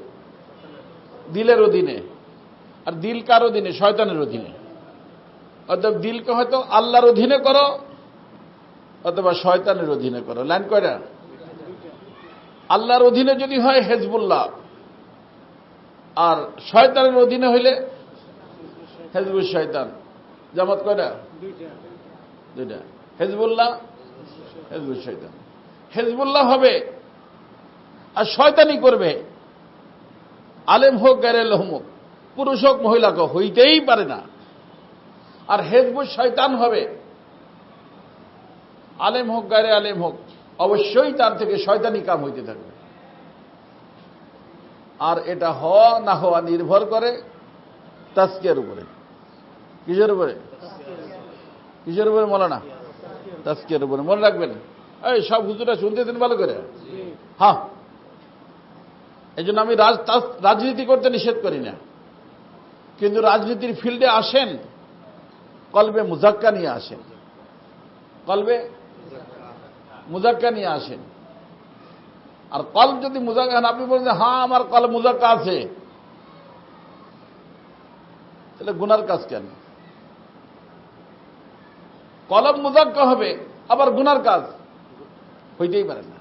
দিলের অধীনে। আর দিল কার অধীনে? শয়তানের অধীনে। অর্থাৎ দিলকে হয়তো আল্লাহর অধীনে করো অথবা শয়তানের অধীনে করো। লাইন কয়টা? আল্লাহর অধীনে যদি হয় হেজবুল্লাহ, আর শয়তানের অধীনে হইলে হেজবুল শয়তান। জামাত কয়টা? দুইটা। হেজবুল্লাহ, হেজবুল শয়তান। হেজবুল্লাহ হবে আর শয়তানি করবে, আলেম হোক গায়রে আলেম হোক, পুরুষ হোক মহিলা হোক, হইতেই পারে না। আর হেজবুল শয়তান হবে, আলেম হোক গায়রে আলেম হোক, অবশ্যই তার থেকে শয়তানি কাম হইতে থাকবে। আর এটা হওয়া না হওয়া নির্ভর করে তাজকিয়ার উপরে। কিসের উপরে? কিসের উপরে মৌলানা? তাজকিয়ার উপরে। মনে রাখবেন, এই সব হুজুরা শুনতে দেন ভালো করে। হ্যাঁ, এই জন্য আমি রাজনীতি করতে নিষেধ করি না, কিন্তু রাজনীতির ফিল্ডে আসেন কলবে মুজাক্কা নিয়ে আসেন, কলবে মুজাক্কা নিয়ে আসেন। আর কলব যদি মুজাক্কা, আপনি বলেন যে হ্যাঁ আমার কলব মুজাক্কা আছে, তাহলে গুনার কাজ কেন? কলব মুজাক্কা হবে আবার গুনার কাজ হইতেই পারে না,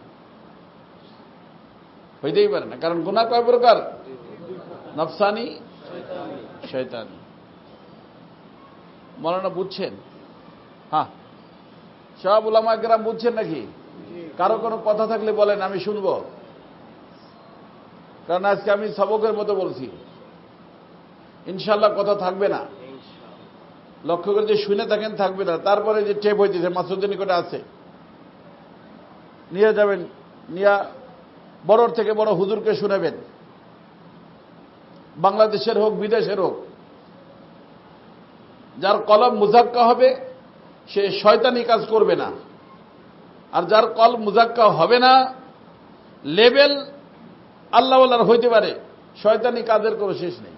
হইতেই পারে না। কারণ গুনাহ কয় প্রকার? নফসানি, শয়তানি। মৌলানা বুঝছেন? হ্যাঁ, সব উলামা কেরাম বুঝছেন নাকি? কারো কোনো কথা থাকলে বলেন, আমি শুনব। কারণ আজকে আমি সবকের মতো বলছি, ইনশাল্লাহ কথা থাকবে না। লক্ষ্য করে যে শুনে থাকেন থাকবে না। তারপরে যে টেপ হইতেছে মাসুদের নিকটে আছে, নিয়ে যাবেন, নিয়ে বড়র থেকে বড় হুজুরকে শুনাবেন, বাংলাদেশের হোক বিদেশের হোক। যার কলব মুজাক্কা হবে সে শয়তানি কাজ করবে না, আর যার কলব মুজাক্কা হবে না, লেভেল আল্লাহওয়ালার হইতে পারে, শয়তানি কাজের কোনো শেষ নেই।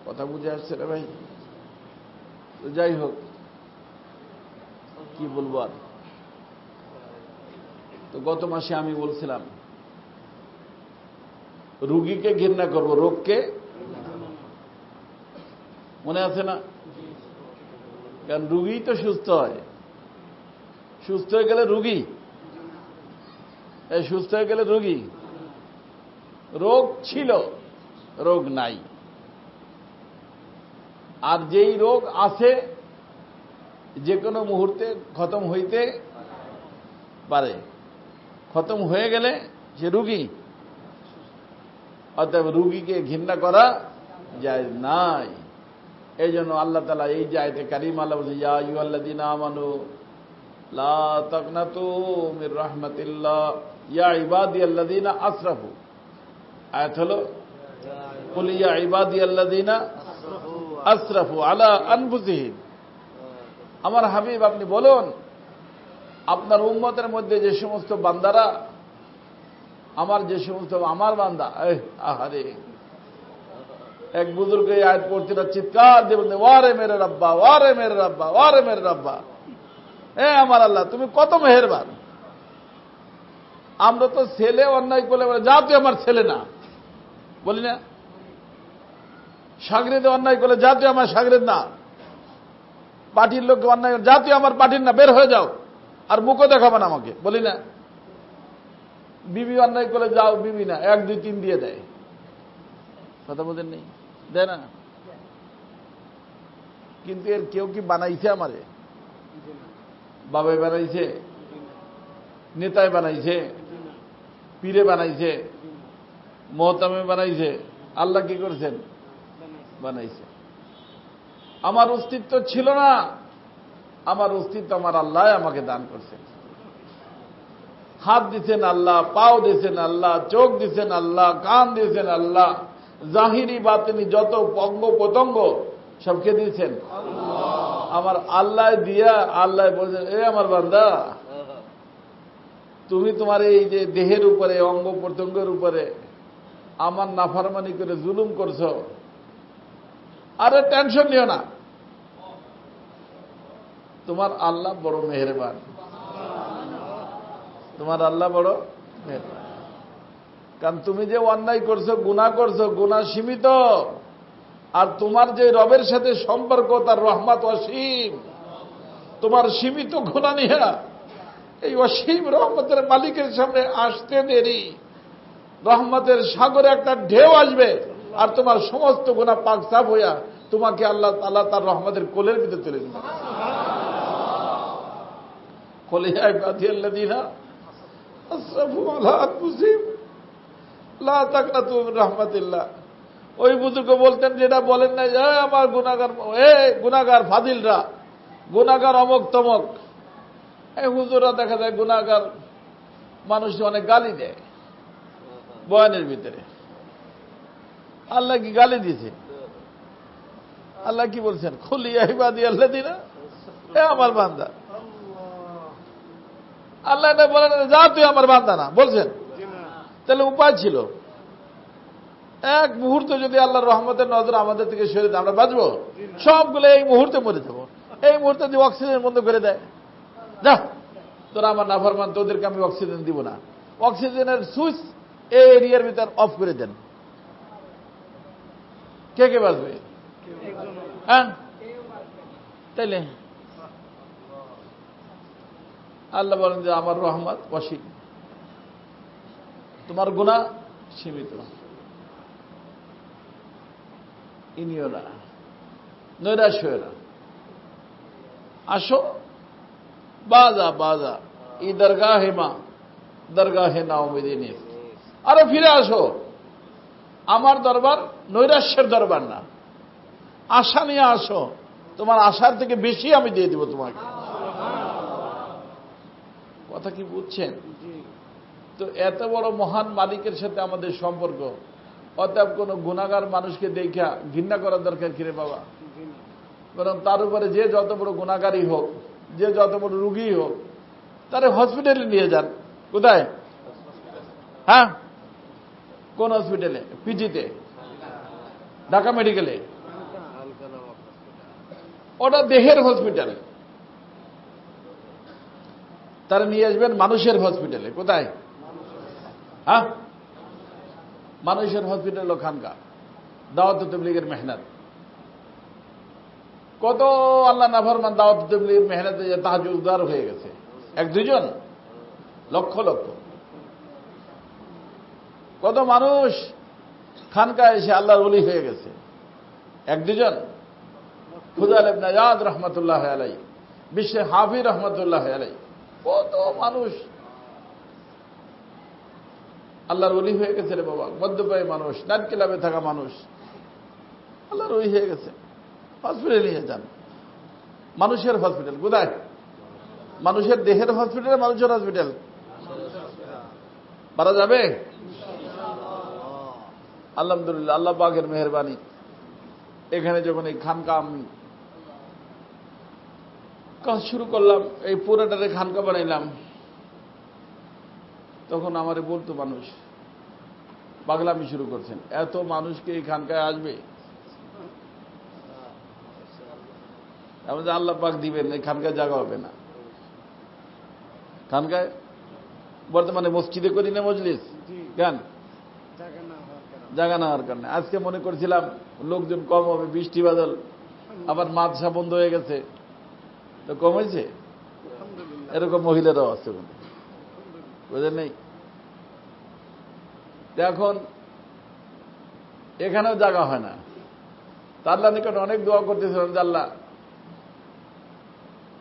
কথা বুঝে আসছে রে ভাই? তো যাই হোক, কি বলবো আর। তো গত মাসে আমি বলছিলাম রুগীকে ঘৃণা করব, রোগকে, মনে আছে না? কারণ রুগী তো সুস্থ হয়, সুস্থ হয়ে গেলে রুগী, সুস্থ হয়ে গেলে রুগী। রোগ ছিল, রোগ নাই। আর যেই রোগ আছে যে কোনো মুহূর্তে খতম হইতে পারে, খতম হয়ে গেলে সে রুগী। অতএব রুগীকে ঘৃণা করা যায় নাই। এই জন্য আল্লাহ তাআলা এই যে আয়াতে কারিমা আল্লাহ বলছে, ইয়া আইয়ুহাল্লাযীনা আমানু লা তাকনাতু মির রাহমাতিল্লাহ ইয়া ইবাদিয়াল্লাযীনা আসরাফু। আয়াত হলো কুল ইয়া ইবাদিয়াল্লাযীনা আসরাফু আলা আনফুসিহিম। আমার হাবিব আপনি বলুন, আপনার উম্মতের মধ্যে যে সমস্ত বান্দারা, আমার যে সমস্ত আমার বান্দা, আহারে, এক বুজুর্গ এই আয়াত পড়ছিল, চিৎকার দিয়ে বলতে, ওয়ারে মেরে রব্বা, ওয়ারে মেরে রব্বা, ওয়ারে মেরে রব্বা, আমার আল্লাহ তুমি কত মেহেরবান। আমরা তো ছেলে অন্যায় করলে যা তুই আমার ছেলে না বলি না, সাগরেদে অন্যায় করলে যা তুই আমার সাগরেদ না, পার্টির লোককে অন্যায় যা তুই আমার পার্টির না, বের হয়ে যাও, আর মুখও দেখাবেন আমাকে বলি না। বিবি অন্যায় করলে যাও, বিবি না, 1 2 3 দিয়ে দেয়। কথা বলেন নেই, দেয় না। কিন্তু এর কেউ কি বানাইছে আমারে? বাবাই বানাইছে, নেতায় বানাইছে, পীরে বানাইছে, মহতামে বানাইছে, আল্লাহ কি করেছেন? বানাইছে। আমার অস্তিত্ব ছিল না, আমার অস্তিত্ব আমার আল্লাহ আমাকে দান করছেন। হাত দিচ্ছেন আল্লাহ, পাও দিয়েছেন আল্লাহ, চোখ দিচ্ছেন আল্লাহ, কান দিয়েছেন আল্লাহ, জাহিরি বাতিনি যত অঙ্গ প্রত্যঙ্গ সবকে দিয়েছেন আমার আল্লাহ দিয়া। আল্লাহ বলছেন, আমার বান্দা, তুমি তোমার এই যে দেহের উপরে, অঙ্গ প্রত্যঙ্গের উপরে আমার নাফরমানি করে জুলুম করছো, আরে টেনশন নিও না, তোমার আল্লাহ বড় মেহেরবান, তোমার আল্লাহ বড় মেহেরবান। কারণ তুমি যে অন্যায় করছো, গুনাহ করছো, গুনাহ সীমিত, আর তোমার যে রবের সাথে সম্পর্ক তার রহমত অসীম। তোমার সীমিত গুনাহ নিয়ে এই অসীম রহমতের মালিকের সামনে আসতে দেরি, রহমতের সাগরে একটা ঢেউ আসবে, আর তোমার সমস্ত গুনাহ পাক সাফ হইয়া তোমাকে আল্লাহ তাআলা তার রহমতের কোলের ভিতরে তুলে দিবেন। কুল ইয়া ইবাদিয়াল্লাযীনা আসরাফু আলা আনফুসিহিম লা তাকনাতু মির রাহমাতিল্লাহ। ওই বুজুর্গ বলতেন, যেটা বলেন না যে আমার গুনাহগার, গুনাহগার ফাজিলরা, গুনাহগার অমক তমক। এই হুজুররা দেখা যায় গুনাহগার মানুষ অনেক গালি দেয় বয়ানের ভিতরে। আল্লাহ কি গালি দিয়েছে? আল্লাহ কি বলছেন? কুল ইয়া ইবাদিয়াল্লাযীনা, আমার বান্দা। আল্লাহ এটা বলেন যা তুই আমার বান্দা না, বলছেন? তাহলে উপায় ছিল, এক মুহূর্তে যদি আল্লাহর রহমতের নজর আমাদের থেকে সরে দেয়, আমরা বাঁচবো? সবগুলো এই মুহূর্তে মরে যাবো। এই মুহূর্তে যদি অক্সিজেন বন্ধ করে দেয়, যা তোরা আমার নাফরমান, তোদেরকে আমি অক্সিজেন দিব না। অক্সিজেনের সুইচ এই এরিয়ার ভিতর অফ করে দেন, কে কে বাঁচবে? হ্যাঁ, তাইলে আল্লাহ বলেন যে আমার রহমত অসীম, তোমার গুনাহ সীমিত। ইনিও না, নৈরাশ হয়ে না, আসো বাজা বাজা ই দরগাহে মা দরগাহে না উম্মীদিন, আরে ফিরে আসো, আমার দরবার নৈরাশ্যের দরবার না, আশা নিয়ে আসো, তোমার আশার থেকে বেশি আমি দিয়ে দিব তোমাকে। কথা কি বুঝছেন? তো এত বড় মহান মালিকের সাথে আমাদের সম্পর্ক, অতএব কোন গুনাহগার মানুষকে দেখা ঘৃণা করার দরকার কিরে বাবা? বরং তার উপরে যে যত বড় গুনাহগারই হোক, যে যত বড় রুগী হোক, তারে হসপিটালে নিয়ে যান। কোথায়? হ্যাঁ, কোন হসপিটালে? পিজিতে, ঢাকা মেডিকেলে? ওটা দেহের হসপিটাল। তারা নিয়ে আসবেন মানুষের হসপিটালে। কোথায়? হ্যাঁ, মানুষের হসপিটাল ও খানকা, দাওয়াত তাবলীগের মেহনত। কত আল্লাহ নাফরমান দাওয়াত তাবলীগের মেহনতে যে তাহাজ্জুদগার হয়ে গেছে, এক দুইজন, লক্ষ লক্ষ। কত মানুষ খানকায় এসে আল্লাহর ওলি হয়ে গেছে, এক দুজন। ফুদাল ইবনে ইয়াদ রহমতুল্লাহ আলাইহি, বিশ্বে হাফিজ রহমতুল্লাহ আলাইহি, কত মানুষ আল্লাহর ওলি হয়ে গেছে রে বাবা। মধ্যপায়ী মানুষ, নাইট ক্লাবে থাকা মানুষ আল্লাহর ওলি হয়ে গেছে। হসপিটালে নিয়ে যান, মানুষের হসপিটাল। কোথায়? মানুষের দেহের হসপিটাল, মানুষের হসপিটাল। পারা যাবে? আলহামদুলিল্লাহ, আল্লাহ পাকের মেহেরবানি। এখানে যখন এই খানকা আমি কাজ শুরু করলাম, এই পুরাটারে খানকা বানাইলাম, তখন আমারে বলতো মানুষ, পাগলামি শুরু করছেন, এত মানুষকে এই খানকায় আসবে? আমাদের আল্লাহ পাক দিবেন, এই খানকায় জায়গা হবে না। খানকায় বর্তমানে মসজিদে করি না মজলিস, গান জায়গা না হওয়ার কারণে। আজকে মনে করছিলাম লোকজন কম হবে, বৃষ্টি বাদল, আবার মাদ্রাসা বন্ধ হয়ে গেছে, তো কম হয়েছে। এরকম মহিলারাও আছে, বুঝলেন নেই? এখন এখানেও জায়গা হয় না। তার নিকট অনেক দোয়া করতেছিলাম যে আল্লাহ,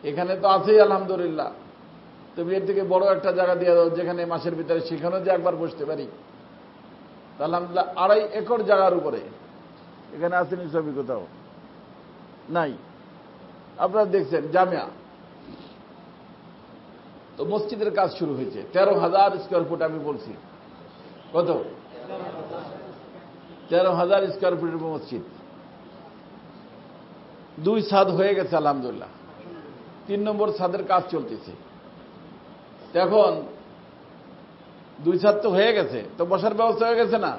এখানে তো আছেই আলহামদুলিল্লাহ, তুমি এর থেকে বড় একটা জায়গা দিয়ে দাও যেখানে মাসের ভিতরে সেখানেও যে একবার বসতে পারি। আলহামদুলিল্লাহ 2.5 একর জায়গার উপরে এখানে আসেনি, ছবি কোথাও নাই। আপনারা দেখছেন জামিয়া, তো মসজিদের কাজ শুরু হয়েছে। 13,000 স্কোয়ার ফুট, আমি বলছি কত? 13,000 স্কোয়ার ফুটের মসজিদ। 2 ছাদ হয়ে গেছে আলহামদুলিল্লাহ, 3 নম্বর ছাদের কাজ চলতেছে। এখন 2 ছাদ তো হয়ে গেছে, তো বসার ব্যবস্থা হয়ে গেছে না?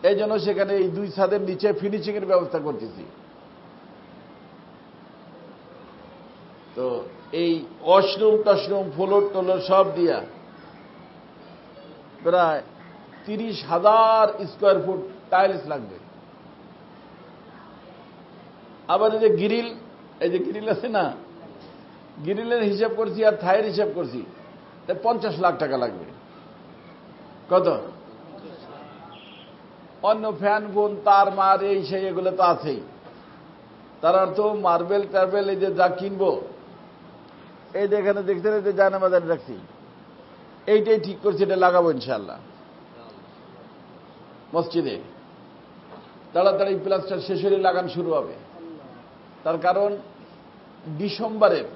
এই জন্য সেখানে এই 2 ছাদের নিচে ফিনিশিং এর ব্যবস্থা করতেছি। তো এই ওয়াশরুম টশরুম ফ্লোর টোলর সব দিয়া প্রায় 30,000 স্কোয়ার ফুট টাইলস লাগবে। আবার এই যে গ্রিল, এই যে গ্রিল আছে না, গ্রিলের হিসাব করছি আর থায়ের হিসাব করছি, 50 লাখ টাকা লাগবে। কত? অন্য ফ্যান ফোন তার মার এই সেই এগুলো তো আছেই। তার অর্থ মার্বেল টার্বেল এই যে যা কিনবো, এই যে এখানে দেখছেন এই যে জায়নামাজ রাখছি, এইটাই ঠিক করছি, এটা লাগাবো ইনশাআল্লাহ মসজিদে। তাড়াতাড়ি প্লাস্টার শেষ হলে লাগান শুরু হবে। তার কারণ ডিসেম্বরের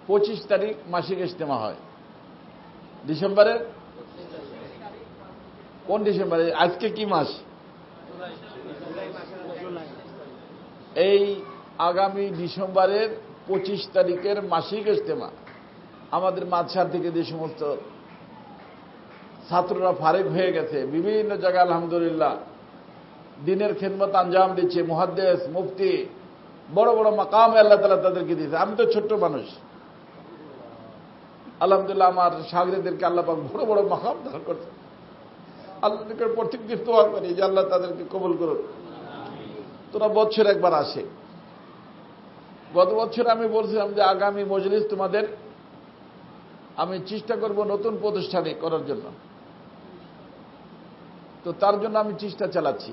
25 তারিখ মাসিক ইজতেমা হয়। ডিসেম্বরের কোন ডিসেম্বরে? আজকে কি মাস? এই আগামী ডিসেম্বরের 25 তারিখের মাসিক ইজতেমা। আমাদের মাদ্রাসা থেকে যে সমস্ত ছাত্ররা ফারেক হয়ে গেছে, বিভিন্ন জায়গায় আলহামদুলিল্লাহ দিনের খেদমত আঞ্জাম দিচ্ছে, মুহাদ্দিস মুফতি বড় বড় মাকামে আল্লাহ তাআলা তাদেরকে দিয়েছে। আমি তো ছোট্ট মানুষ, আলহামদুলিল্লাহ আমার শাগরেদেরকে আল্লাহ পাক বড় বড় মাকাম দান করছে। আল্লাহকে প্রত্যেক দিন দোয়া করি যে আল্লাহ তাদেরকে কবুল করুন। তোরা বছর একবার আসে। গত বছর আমি বলছিলাম যে আগামী মজলিস তোমাদের আমি চেষ্টা করব নতুন প্রতিষ্ঠানে করার জন্য, তো তার জন্য আমি চেষ্টা চালাচ্ছি।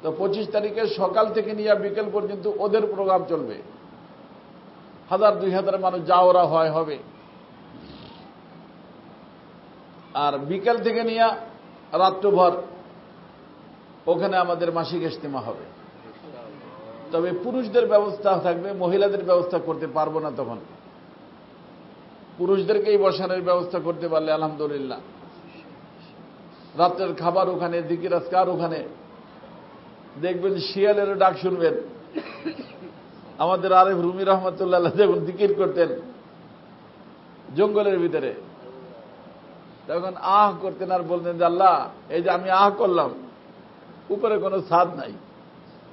তো 25 তারিখে সকাল থেকে নিয়ে বিকেল পর্যন্ত ওদের প্রোগ্রাম চলবে। 1000-2000 মানুষ যা ওরা হয় হবে। আর বিকেল থেকে নিয়ে রাত্রভর ওখানে আমাদের মাসিক ইজতিমা হবে। তবে পুরুষদের ব্যবস্থা থাকবে, মহিলাদের ব্যবস্থা করতে পারবো না। তখন পুরুষদেরকেই বসানোর ব্যবস্থা করতে পারলে আলহামদুলিল্লাহ। রাত্রের খাবার ওখানে, জিকির আজকার ওখানে, দেখবেন শিয়ালেরও ডাক শুনবেন। আমাদের আরেফ রুমি রহমতুল্লাহ যখন জিকির করতেন জঙ্গলের ভিতরে, তখন আহ করতেন আর বলতেন যে আল্লাহ, এই যে আমি আহ করলাম, উপরে কোনো ছাদ নাই,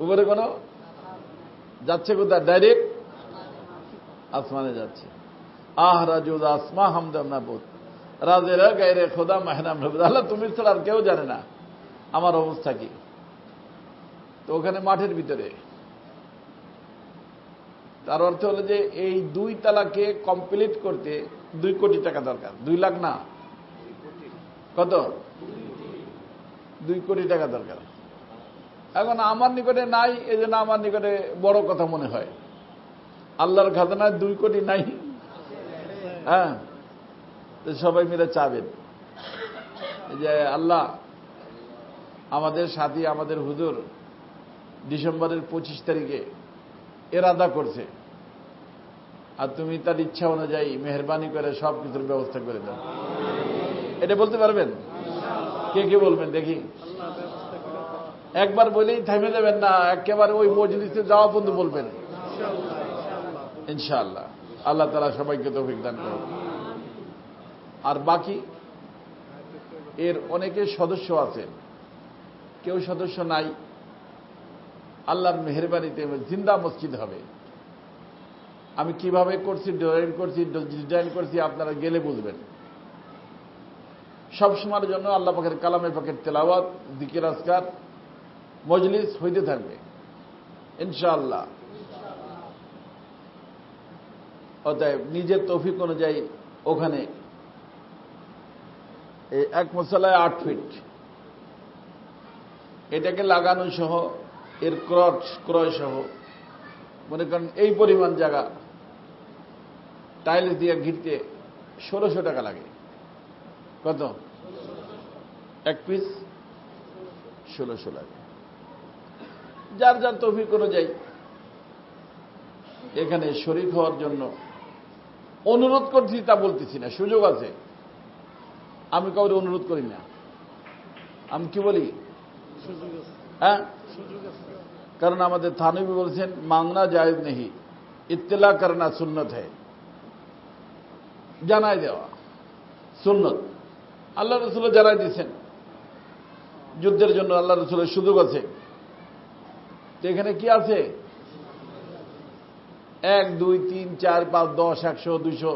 উপরে কোনো যাচ্ছে কোথায়? ডাইরেক্ট আসমানে যাচ্ছে। আহ রাজুদ আসমা হামদাম নাবুদ রাজেরা গায়রে খোদা মাহনাম নবুদ। আল্লাহ তুমি ছাড়া আর কেউ জানে না আমার অবস্থা কি। তো ওখানে মাঠের ভিতরে, তার অর্থ হলো যে এই 2 তালাকে কমপ্লিট করতে 2 কোটি টাকা দরকার। 2 লাখ না, কত? 2 কোটি টাকা দরকার। এখন আমার নিকটে নাই, এই জন্য আমার নিকটে বড় কথা মনে হয়। আল্লাহর খাজানায় 2 কোটি নাই। হ্যাঁ, তো সবাই মিলে চাবেন যে আল্লাহ, আমাদের সাথী আমাদের হুজুর ডিসেম্বরের 25 তারিখে এরাদা করছে, আর তুমি তার ইচ্ছা অনুযায়ী মেহরবানি করে সব কিছুর ব্যবস্থা করে দাও। এটা বলতে পারবেন? কে কে বলবেন দেখি? একবার বলেই থেমে যাবেন না, একেবারে ওই মজলিসে যাওয়া পর্যন্ত বলবেন ইনশাআল্লাহ। আল্লাহ তাআলা সবাইকে তৌফিক দান করুন। আর বাকি এর অনেকে সদস্য আছে, কেউ সদস্য নাই। আল্লাহর মেহেরবানিতে জিন্দা মসজিদ হবে। আমি কিভাবে করছি, ডিজাইন করছি আপনারা গেলে বুঝবেন। সবসময়ের জন্য আল্লাহ পাকের কালামে পাকের তেলাওয়াত, জিকির আজকার, মজলিস হইতে থাকবে ইনশাআল্লাহ। অতএব নিজের তৌফিক অনুযায়ী ওখানে এক মশলায় 8 ফিট এটাকে লাগানো সহ, এর ক্রয় সহ, মনে করেন এই পরিমাণ জায়গা টাইলস দিয়ে ঘিরতে 1600 টাকা লাগে। কত? 1 পিস 1600 লাগে। যার যার তৌফিক অনুযায়ী এখানে শরীক হওয়ার জন্য অনুরোধ করছি, তা বলতেছি না, সুযোগ আছে। আমি কাউকে অনুরোধ করি না। আমি কি বলি? হ্যাঁ, কারণ আমাদের থানবী বলছেন মাংনা জায়েজ নেই, ইত্তেলা করনা সুন্নত হয়। জানাই দেওয়া সুন্নত। আল্লাহ রসুল জানাই দিয়েছেন যুদ্ধের জন্য আল্লাহ রসুলের সুযোগ আছে। তো এখানে কি আছে? 1, 2, 3, 4, 5, 10, 100, 200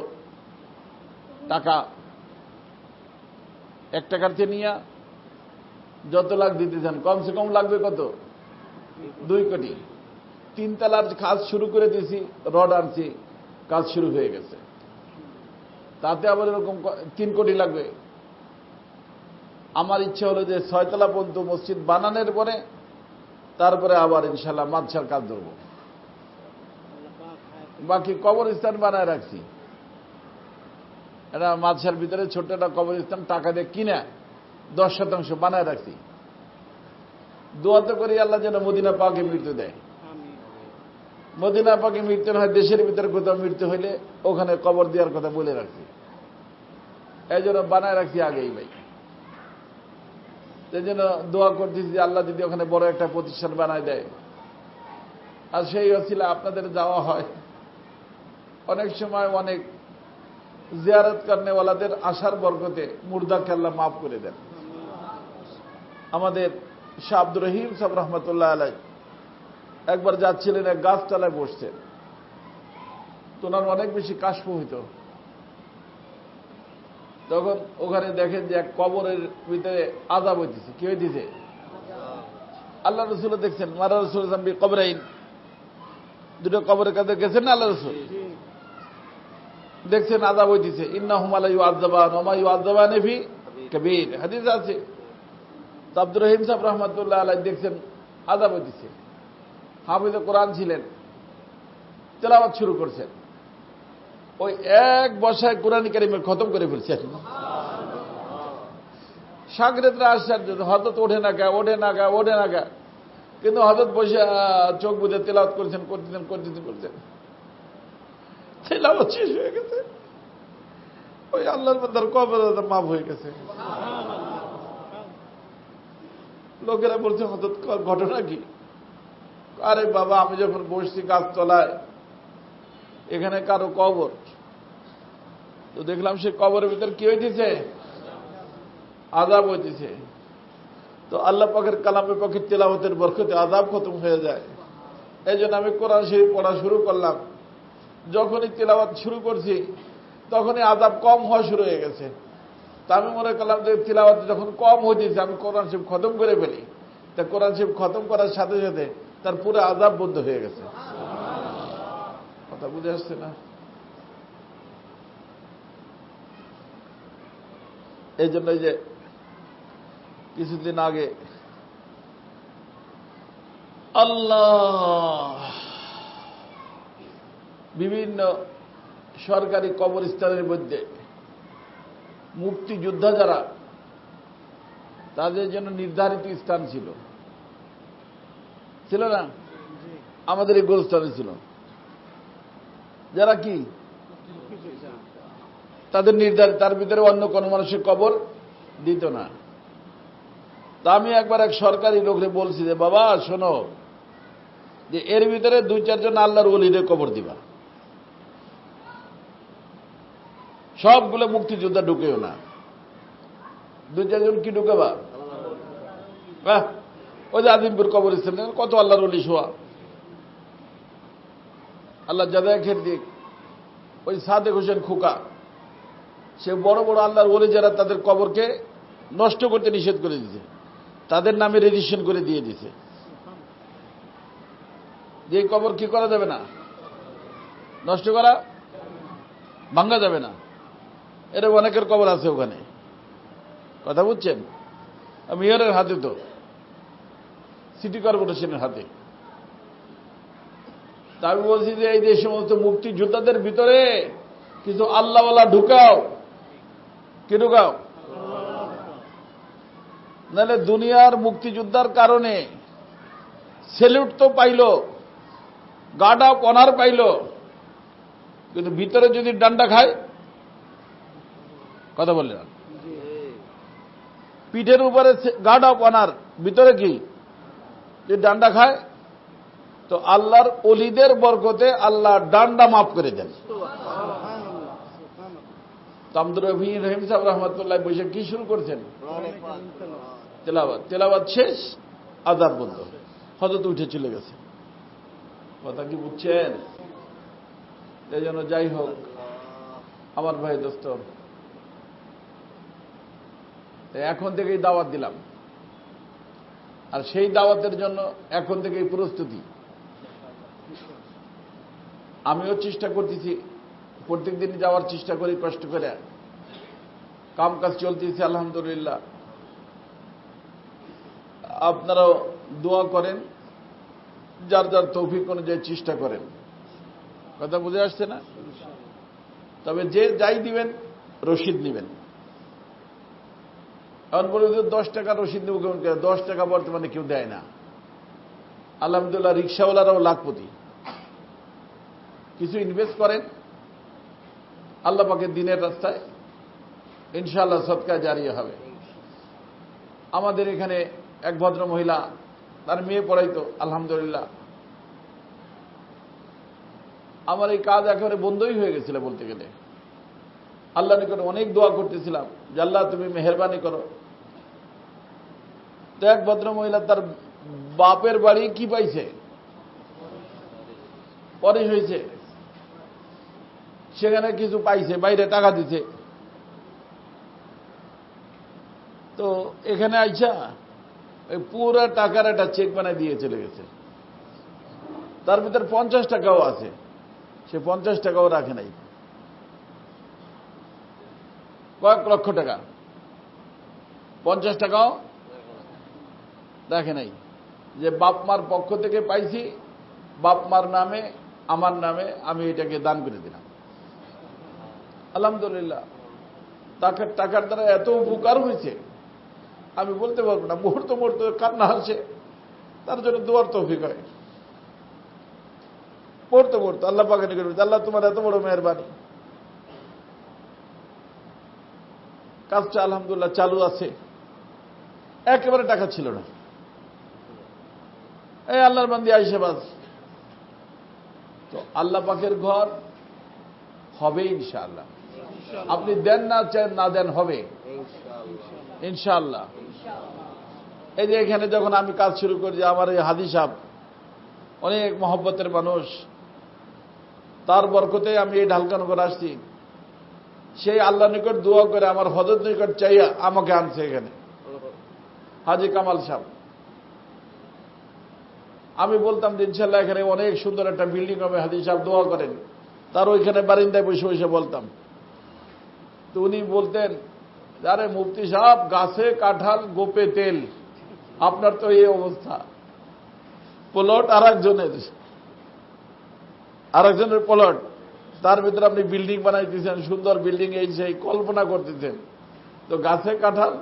টাকা, 1 টাকার চেয়ে নিয়ে যত লাখ দিতে চান, কমসে কম লাগবে কত? 2 কোটি। 3 তলার কাজ শুরু করে দিয়েছি, রড আনছি, কাজ শুরু হয়ে গেছে। তাতে আবার এরকম 3 কোটি লাগবে। আমার ইচ্ছা হলো যে 6 তলা পর্যন্ত মসজিদ বানানোর পরে তারপরে আবার ইনশাল্লাহ মাদ্রাসার কাজ ধরব। বাকি কবরস্থান বানায় রাখছি। এটা মাদ্রাসার ভিতরে ছোট্ট একটা কবরস্থান টাকা দিয়ে কিনে 10% বানায় রাখছি। দোয়াতে করি আল্লাহ যেন মদিনা পাকে মৃত্যু দেয়। মদিনা পাকে মৃত্যু হয়, দেশের ভিতরে কোথাও মৃত্যু হইলে ওখানে কবর দেওয়ার কথা বলে রাখছি। এই জন্য বানায় রাখছি আগেই ভাই। এই জন্য দোয়া করতেছি যে আল্লাহ যদি ওখানে বড় একটা প্রতিষ্ঠান বানায় দেয়। আর সেই ওসিলা আপনাদের যাওয়া হয়। অনেক সময় অনেক জিয়ারত করনেওয়ালাদের আশার বরকতে মুর্দাকে আল্লাহ মাফ করে দেন। আমাদের শাহ আব্দুর রহিম সাহেব রহমতুল্লাহ আলাই একবার যাচ্ছিলেন, এক গাছতলায় বসছেন, তো ওনার অনেক বেশি কাশফ হইত। তখন ওখানে দেখেন যে এক কবরের ভিতরে আযাব হইতেছে। কি হইতেছে? আল্লাহ রসুল দেখছেন, মারা রসুল কবরাইন, দুটো কবরের কাছে গেছেন না আল্লাহ রসুল, দেখছেন আযাব হইতেছে। ইন্নাহুমা লা ইউআযাবান ওয়া মা ইউআযাবানি ফি কাবীর, হাদিস আছে। তো আব্দুর রহিম সাহেব রহমাতুল্লাহ আলাইহি দেখছেন আযাব হইতেছে। হাফিজে কোরআন ছিলেন, তেলাওয়াত শুরু করছেন। ওই এক বসায় কোরআন কারীমের খতম করে ফেলছেন। শাগরেদরা আশ্চর্য, হযরত ওঠে না কে, ওঠে না কে, ওঠে না কে, কিন্তু হযরত বসে চোখ বুজে তেলাওয়াত করছেন, করছেন। তেলাওয়াত শেষ হয়ে গেছে, ওই আল্লাহর বান্দার কবর মাফ হয়ে গেছে। লোকেরা বলছে হযরত ঘটনা কি? আরে বাবা, আমি যখন বসছি গাছতলায়, এখানে কারো কবর, তো দেখলাম সে কবরের ভিতর কি হইতেছে? আযাব হইতেছে। তো আল্লাহ পাকের কালামের পক্ষে তেলাওয়াতের বরকতে আযাব খতম হয়ে যায়। এই জন্য আমি কোরআন শরীফ পড়া শুরু করলাম। যখনই তেলাওয়াত শুরু করছি তখনই আযাব কম হওয়া শুরু হয়ে গেছে। তা আমি মনে করলাম যে তেলাওয়াত যখন কম হইতেছে আমি কোরআন শরীফ খতম করে ফেলি। তা কোরআন শরীফ খতম করার সাথে সাথে তার পুরো আযাব বন্ধ হয়ে গেছে। কথা বুঝে আসছে না? এই জন্য যে কিছুদিন আগে আল্লাহ বিভিন্ন সরকারি কবরস্থানের মধ্যে মুক্তিযোদ্ধা যারা, তাদের জন্য নির্ধারিত স্থান ছিল না? আমাদের এই গোলস্থানে ছিল। যারা কি তাদের নির্ধারিত, তার ভিতরে অন্য কোন মানুষের কবর দিত না। তা আমি একবার এক সরকারি লোকরে বলছি যে বাবা শোনো, যে এর ভিতরে 2-4 জন আল্লাহর ওলিদের কবর দিবা, সবগুলো মুক্তিযোদ্ধা ঢুকেও না। 2-4 জন কি ঢুকেবা? ওই যে আজিমপুর কবরস্থান কত আল্লাহর ওলি শোয়া, আল্লাহ জাযায়ে খের দিক। ওই সাদেক হোসেন খোকা, সে বড় বড় আল্লাহর ওলি যারা তাদের কবরকে নষ্ট করতে নিষেধ করে দিয়েছে, তাদের নামে রেজিস্ট্রেশন করে দিয়ে দিয়েছে যে এই কবর কি করা যাবে না, নষ্ট করা, ভাঙ্গা যাবে না। এর অনেকের কবর আছে ওখানে। কথা বুঝছেন? মেয়রের হাতে, তো সিটি কর্পোরেশনের হাতে। তা আমি বলছি যে এই যে সমস্ত মুক্তিযোদ্ধাদের ভিতরে কিছু আল্লাহওয়ালা ঢুকাও। কি ঢুকাও? নাহলে দুনিয়ার মুক্তিযোদ্ধার কারণে সেলুট তো পাইল, গার্ড অফ অনার পাইল, কিন্তু ভিতরে যদি ডান্ডা খায়, কথা বললেন, পিঠের উপরে গার্ড অফ অনার, ভিতরে কি যে ডান্ডা খায়, তো আল্লাহর ওলিদের বরকতে আল্লাহ ডান্ডা মাফ করে দেন। আব্দুর রহিম সাহেব রহমাতুল্লাহ বসে কি শুরু করছেন? তেলাওয়াত শেষ, আযাব বন্ধ, হযরত উঠে চলে গেছে। কথা কি বুঝছেন? এই জন্য যাই হোক আমার ভাই দোস্ত, এখন থেকেই দাওয়াত দিলাম, আর সেই দাওয়াতের জন্য এখন থেকেই প্রস্তুতি। আমিও চেষ্টা করতেছি, প্রত্যেক দিন যাওয়ার চেষ্টা করি কষ্ট করে। কাম কাজ চলতেছে আলহামদুলিল্লাহ। আপনারাও দোয়া করেন, যার যার তৌফিক অনুযায়ী চেষ্টা করেন। কথা বুঝে আসছে না? তবে যে যাই দিবেন রসিদ নিবেন। এখন বলে 10 টাকা রসিদ নেব কেমন করে? 10 টাকা বর্তমানে কেউ দেয় না। আলহামদুলিল্লাহ রিক্সাওয়ালারাও লাখপতি। কিছু ইনভেস্ট করেন আল্লাহ পাকের দিনের রাস্তায়, ইনশাআল্লাহ সদকা জারিয়া হবে। আমাদের এখানে এক ভদ্র মহিলা, তার মেয়ে পড়াইতো, আলহামদুলিল্লাহ। আমার এই কাজ একেবারে বন্ধই হয়ে গেছিল বলতে গেলে। আল্লাহ নিকটে অনেক দোয়া করতেছিলাম যে আল্লাহ তুমি মেহেরবানি করো। তো এক ভদ্র মহিলা তার বাপের বাড়ি কি পাইছে, ওয়ারিশ হয়েছে, সেখানে কিছু পাইছে, বাইরে টাকা দিছে। তো এখানে আইসা ওই পুরো টাকার একটা চেক বানায় দিয়ে চলে গেছে। তার ভিতর 50 টাকাও আছে, সে 50 টাকাও রাখে নাই, কয়েক লক্ষ টাকা, 50 টাকাও রাখে নাই। যে বাপ মার পক্ষ থেকে পাইছি, বাপ মার নামে আমার নামে আমি এটাকে দান করে দিলাম। আলহামদুলিল্লাহ, টাকার দ্বারা এত উপকার হয়েছে আমি বলতে পারবো না। মুহূর্তে মুহূর্তে কান্না আসে, তার জন্য দোয়ার তৌফিক হয়। পড়তে পড়তে আল্লাহ পাকে নিকট, আল্লাহ তোমার এত বড় মেহেরবানি। কাজটা আলহামদুলিল্লাহ চালু আছে, একেবারে টাকা ছিল না। এই আল্লাহর বান্দি আইসে বাস। তো আল্লাহ পাকের ঘর হবে ইনশাআল্লাহ। আপনি দেন না চান না দেন, হবে ইনশাআল্লাহ। এই যে এখানে যখন আমি কাজ শুরু করি, আমার এই হাদি সাহেব অনেক মহব্বতের মানুষ, তার বরকতে আমি এই ঢালকানগর আসছি। সেই আল্লাহ নিকট দোয়া করে আমার হযরত নিকট চাইয়া আমাকে আনছে এখানে, হাজি কামাল সাহেব। আমি বলতাম যে ইনশাআল্লাহ এখানে অনেক সুন্দর একটা বিল্ডিং হবে, হাজি সাহেব দোয়া করেন। তার ওইখানে বারিন্দায় বসে বসে বলতাম। তো উনি বলতেন, আরে মুফতি সাহেব, গাছে কাঁঠাল গোপে তেল, আপনার তো এই অবস্থা। প্লট আরেকজনের প্লট, তার ভিতরে আপনি বিল্ডিং বানাইতেছেন, সুন্দর বিল্ডিং, এই সেই কল্পনা করতেছেন। তো গাছে কাঁঠাল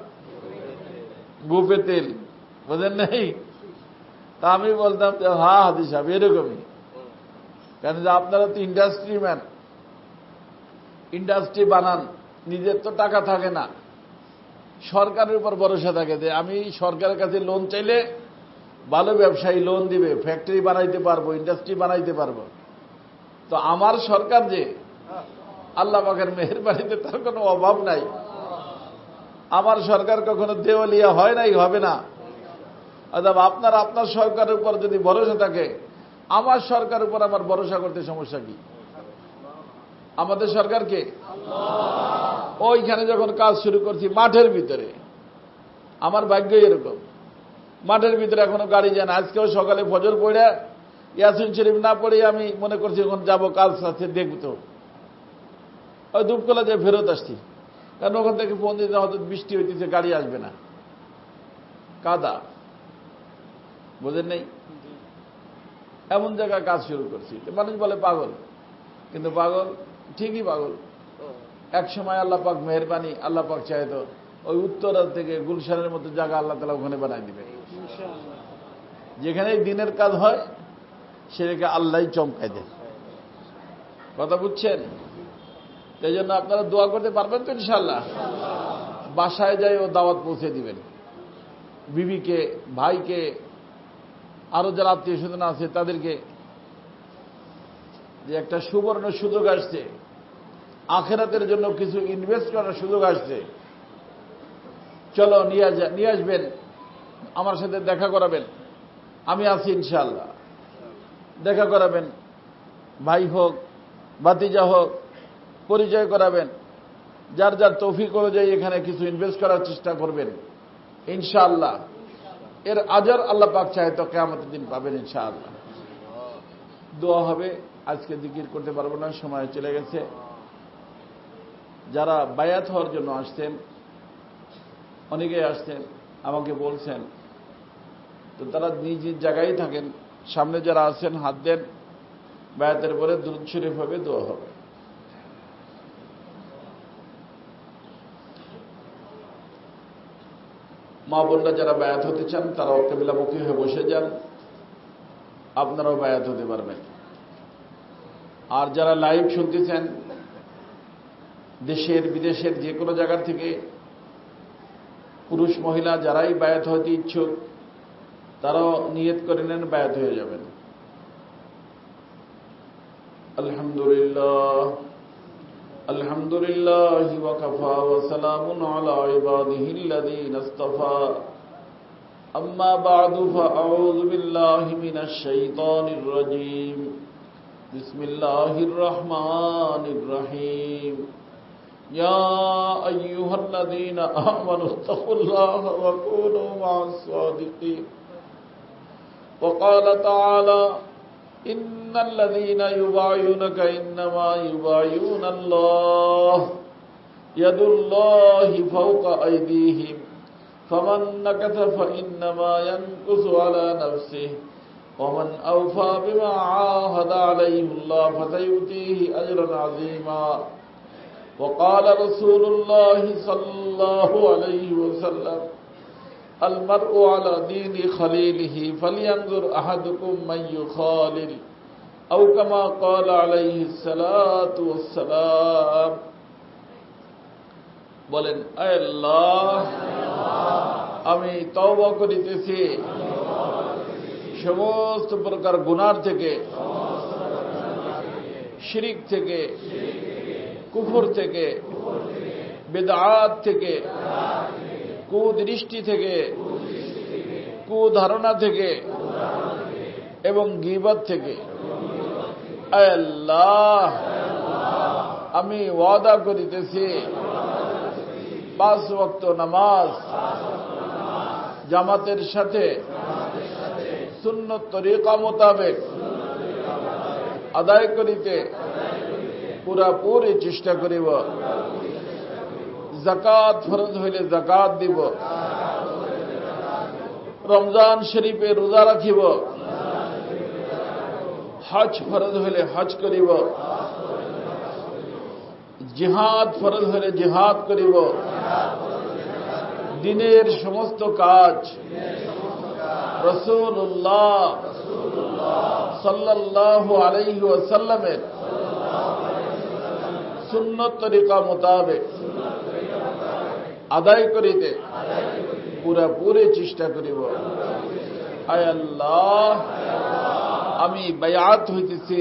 গোপে তেল, বোঝেন নেই? তা আমি বলতাম যে হ্যাঁ হাদি সাহেব, এরকমই। কেন যে আপনারা তো ইন্ডাস্ট্রি ম্যান, ইন্ডাস্ট্রি বানান, নিজের তো টাকা থাকে না, সরকারের উপর ভরসা থাকে যে আমি সরকারের কাছে লোন চাইলে ভালো ব্যবসায়ী লোন দিবে, ফ্যাক্টরি বানাইতে পারবো, ইন্ডাস্ট্রি বানাইতে পারবো। তো আমার সরকার যে আল্লাহ পাকের মেহেরবানিতে তার কোনো অভাব নাই। আমার সরকার কখনো দেওয়ালিয়া হয় নাই, হবে না। অর্থাৎ আপনার সরকারের উপর যদি ভরসা থাকে, আমার সরকারের উপর আমার ভরসা করতে সমস্যা কি? আমাদের সরকারকে ওইখানে যখন কাজ শুরু করছি মাঠের ভিতরে, আমার ভাগ্য এরকম, মাঠের ভিতরে এখনো গাড়ি যায় না। আজকেও সকালে ফজর পড়ে ইয়াসিন শরীফ না পড়ে আমি মনে করছি এখন যাবো, কাজ আছে দেখতো, ওই দুপকলা যে ফেরত আসছি। কারণ ওখান থেকে ফোন দিতে হয়তো বৃষ্টি হইতেছে, গাড়ি আসবে না, কাদা, বোঝেন নেই? এমন জায়গায় কাজ শুরু করছি। মানুষ বলে পাগল, কিন্তু পাগল ঠিকই পাগল। এক সময় আল্লাহ পাক মেহেরবানি, আল্লাহ পাক চাইতো ওই উত্তরা থেকে গুলশানের মতো জায়গা আল্লাহ তাআলা ওখানে বানাই দিবে। যেখানে দিনের কাজ হয় সেটাকে আল্লাহই চমকাই দেয়। কথা বুঝছেন? এই জন্য আপনারা দোয়া করতে পারবেন তো ইনশাআল্লাহ? বাসায় যাই ও দাওয়াত পৌঁছে দিবেন, বিবিকে, ভাইকে, আরো যারা আত্মীয় স্বজন আছে তাদেরকে, যে একটা সুবর্ণ সুযোগ আসছে, আখিরাতের জন্য কিছু ইনভেস্ট করার সুযোগ আসছে। চলো নিয়ে আসবেন, আমার সাথে দেখা করাবেন, আমি আছি ইনশাআল্লাহ। দেখা করাবেন, ভাই হোক ভাতিজা হোক, পরিচয় করাবেন। যার যার তৌফিক অনুযায়ী এখানে কিছু ইনভেস্ট করার চেষ্টা করবেন ইনশাআল্লাহ। এর আজর আল্লাহ পাক চাহে তো কিয়ামতের দিন পাবেন ইনশাআল্লাহ। দোয়া হবে। আজকে জিকির করতে পারবো না, সময় চলে গেছে। যারা বায়াত হওয়ার জন্য আসছেন, অনেকেই আসছেন, আমাকে বলছেন, তো তারা নিজ নিজ জায়গায় থাকেন। সামনে যারা আছেন হাত দেন, বায়াতের পরে দুরূদ শরীফ হবে, দোয়া হবে। মা বোনরা যারা বায়াত হতে চান তারা কিবলামুখী হয়ে বসে যান, আপনারাও বায়াত হতে পারবেন। আর যারা লাইভ শুনতেছেন, দেশের বিদেশের যে কোনো জায়গার থেকে, পুরুষ মহিলা যারাই বায়াত হতে ইচ্ছুক তারাও নিয়ত করে নেন, বায়াত হয়ে যাবেন। আলহামদুলিল্লাহ, আলহামদুলিল্লাহ ওয়া কাফা ওয়া সালামুন আলা ইবাদিহিল্লাযীনা ইসতাফা। আম্মা বা'দু ফাআউযু বিল্লাহি মিনাশ শাইতানির রাজীম। বিসমিল্লাহির রহমানির রহিম। يا أيها الذين آمنوا اتقوا الله وكونوا مع الصادقين وقال تعالى إن الذين يبايعونك إنما يبايعون الله يد الله فوق أيديهم فمن نكث فإنما ينكث على نفسه ومن أوفى بما عاهد عليه الله فسيؤتيه أجرا عظيما وقال رسول الله صلى الله عليه وسلم المرء على دين خليله فلينظر أحدكم من يخالل أو كما قال عليه الصلاة والسلام বলেন আয় আল্লাহ আমি তওবা করিতেছি সমস্ত প্রকার গুনাহ থেকে, শিরক থেকে, কুফর থেকে, বিদআত থেকে, কুদৃষ্টি থেকে, কুধারণা থেকে এবং গীবত থেকে। আয় আল্লাহ আমি ওয়াদা করিতেছি 5 ওয়াক্ত নামাজ জামাতের সাথে সুন্নত তরিকা মোতাবেক আদায় করিতে পুরাপুরি চেষ্টা করিব। যাকাত ফরজ হইলে যাকাত দিব, রমজান শরীফে রোজা রাখিব, হজ ফরজ হইলে হজ করিব, জিহাদ ফরজ হইলে জিহাদ করিব। দিনের সমস্ত কাজ রাসূলুল্লাহ সাল্লাল্লাহু আলাইহি ওয়াসাল্লামের সুন্নত তরিকা মোতাবেক আদায় করিতে পুরাপুরি চেষ্টা করিব। আয় আল্লাহ আমি বায়াত হইতেছি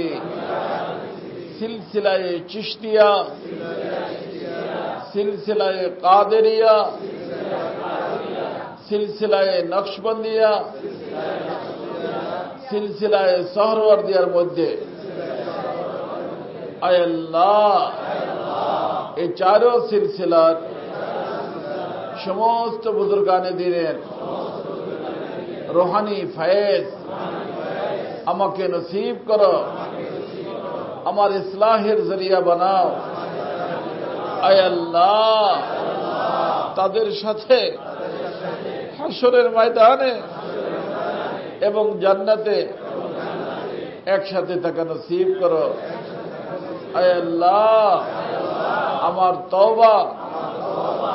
সিলসিলায়ে চিশতিয়া, সিলসিলায়ে কাদেরিয়া, সিলসিলায়ে নকশবন্দিয়া, সিলসিলায়ে সোহরওয়ার্দিয়ার মধ্যে। আয় আল্লাহ এই চারো সিলসিলার সমস্ত বুজুর্গানে দিনের রুহানি ফয়েজ আমাকে নসিব করো, আমার ইসলাহের জরিয়া বানাও। আয় আল্লাহ তাদের সাথে হাসরের ময়দানে এবং জান্নাতে একসাথে থাকা নসিব করো। আয় আল্লাহ আমার তওবা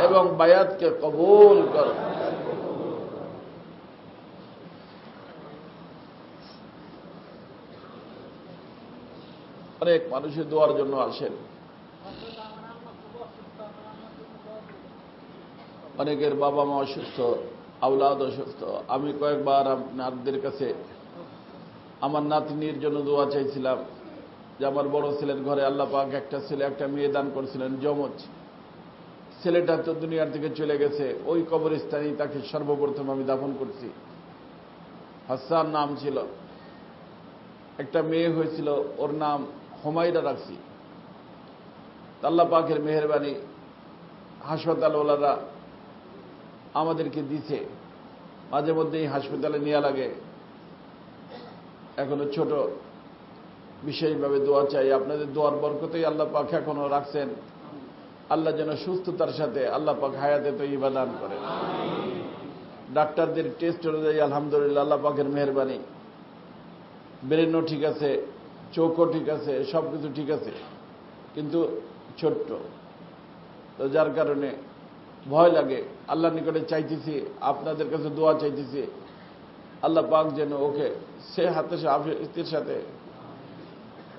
এবং বায়াতকে কবুল করো। অনেক মানুষের দোয়ার জন্য আসেন, অনেকের বাবা মা অসুস্থ, আওলাদ অসুস্থ। আমি কয়েকবার আপনাদের কাছে আমার নাতনির জন্য দোয়া চাইছিলাম যে আমার বড় ছেলের ঘরে আল্লাহ পাক একটা ছেলে একটা মেয়ে দান করেছিলেন যমজ। ছেলেটা তো দুনিয়ার থেকে চলে গেছে, ওই কবরস্থানেই তাকে সর্বপ্রথম আমি দাফন করছি। হাসান নাম ছিল। একটা মেয়ে হয়েছিল, ওর নাম হুমায়রা রাখছি। আল্লাহ পাকের মেহেরবানি হাসপাতালওয়ালারা আমাদেরকে দিছে, মাঝে মধ্যেই হাসপাতালে নেওয়া লাগে। এখনো ছোট, বিশেষভাবে দোয়া চাই। আপনাদের দোয়ার বরকতেই আল্লাহ পাক এখনো রাখছেন। আল্লাহ যেন সুস্থতার সাথে আল্লাহ পাক হায়াতে তয়্যিবা দান করেন। ডাক্তারদের টেস্ট অনুযায়ী আলহামদুলিল্লাহ আল্লাহ পাকের মেহেরবানি ব্রেনও ঠিক আছে, চোখও ঠিক আছে, সবকিছু ঠিক আছে, কিন্তু ছোট্ট। তো যার কারণে ভয় লাগে। আল্লাহর নিকটে চাইতেছি, আপনাদের কাছে দোয়া চাইতেছি আল্লাহ পাক যেন ওকে সে হাতে আফিয়তের সাথে।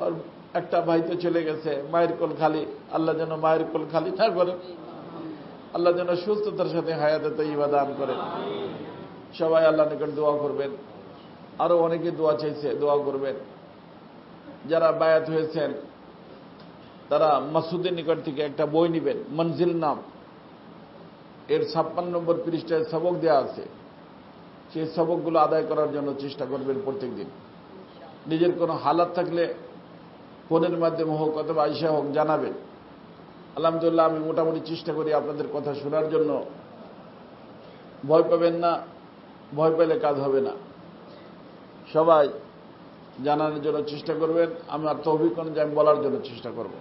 আর একটা ভাই তো চলে গেছে, মায়ের কোল খালি। আল্লাহ যেন মায়ের কোল খালি না করে, আল্লাহ যেন সুস্থতার সাথে হায়াতে তয়্যিবা দান করেন। সবাই আল্লাহর নিকট দোয়া করবেন। আরো অনেকে দোয়া চাইছে, দোয়া করবেন। যারা বায়াত হয়েছেন তারা মাসুদের নিকট থেকে একটা বই নেবেন, মঞ্জিল নাম। এর 56 নম্বর পৃষ্ঠায় সবক দেওয়া আছে। সেই সবকগুলো আদায় করার জন্য চেষ্টা করবেন প্রত্যেক দিন। নিজের কোনো হালাত থাকলে ফোনের মাধ্যমে হোক অথবা আইসা হোক জানাবেন। আলহামদুলিল্লাহ আমি মোটামুটি চেষ্টা করি আপনাদের কথা শোনার জন্য। ভয় পাবেন না, ভয় পেলে কাজ হবে না। সবাই জানানোর জন্য চেষ্টা করবেন, আমার তৌফিক অনুযায়ী আমি বলার জন্য চেষ্টা করব।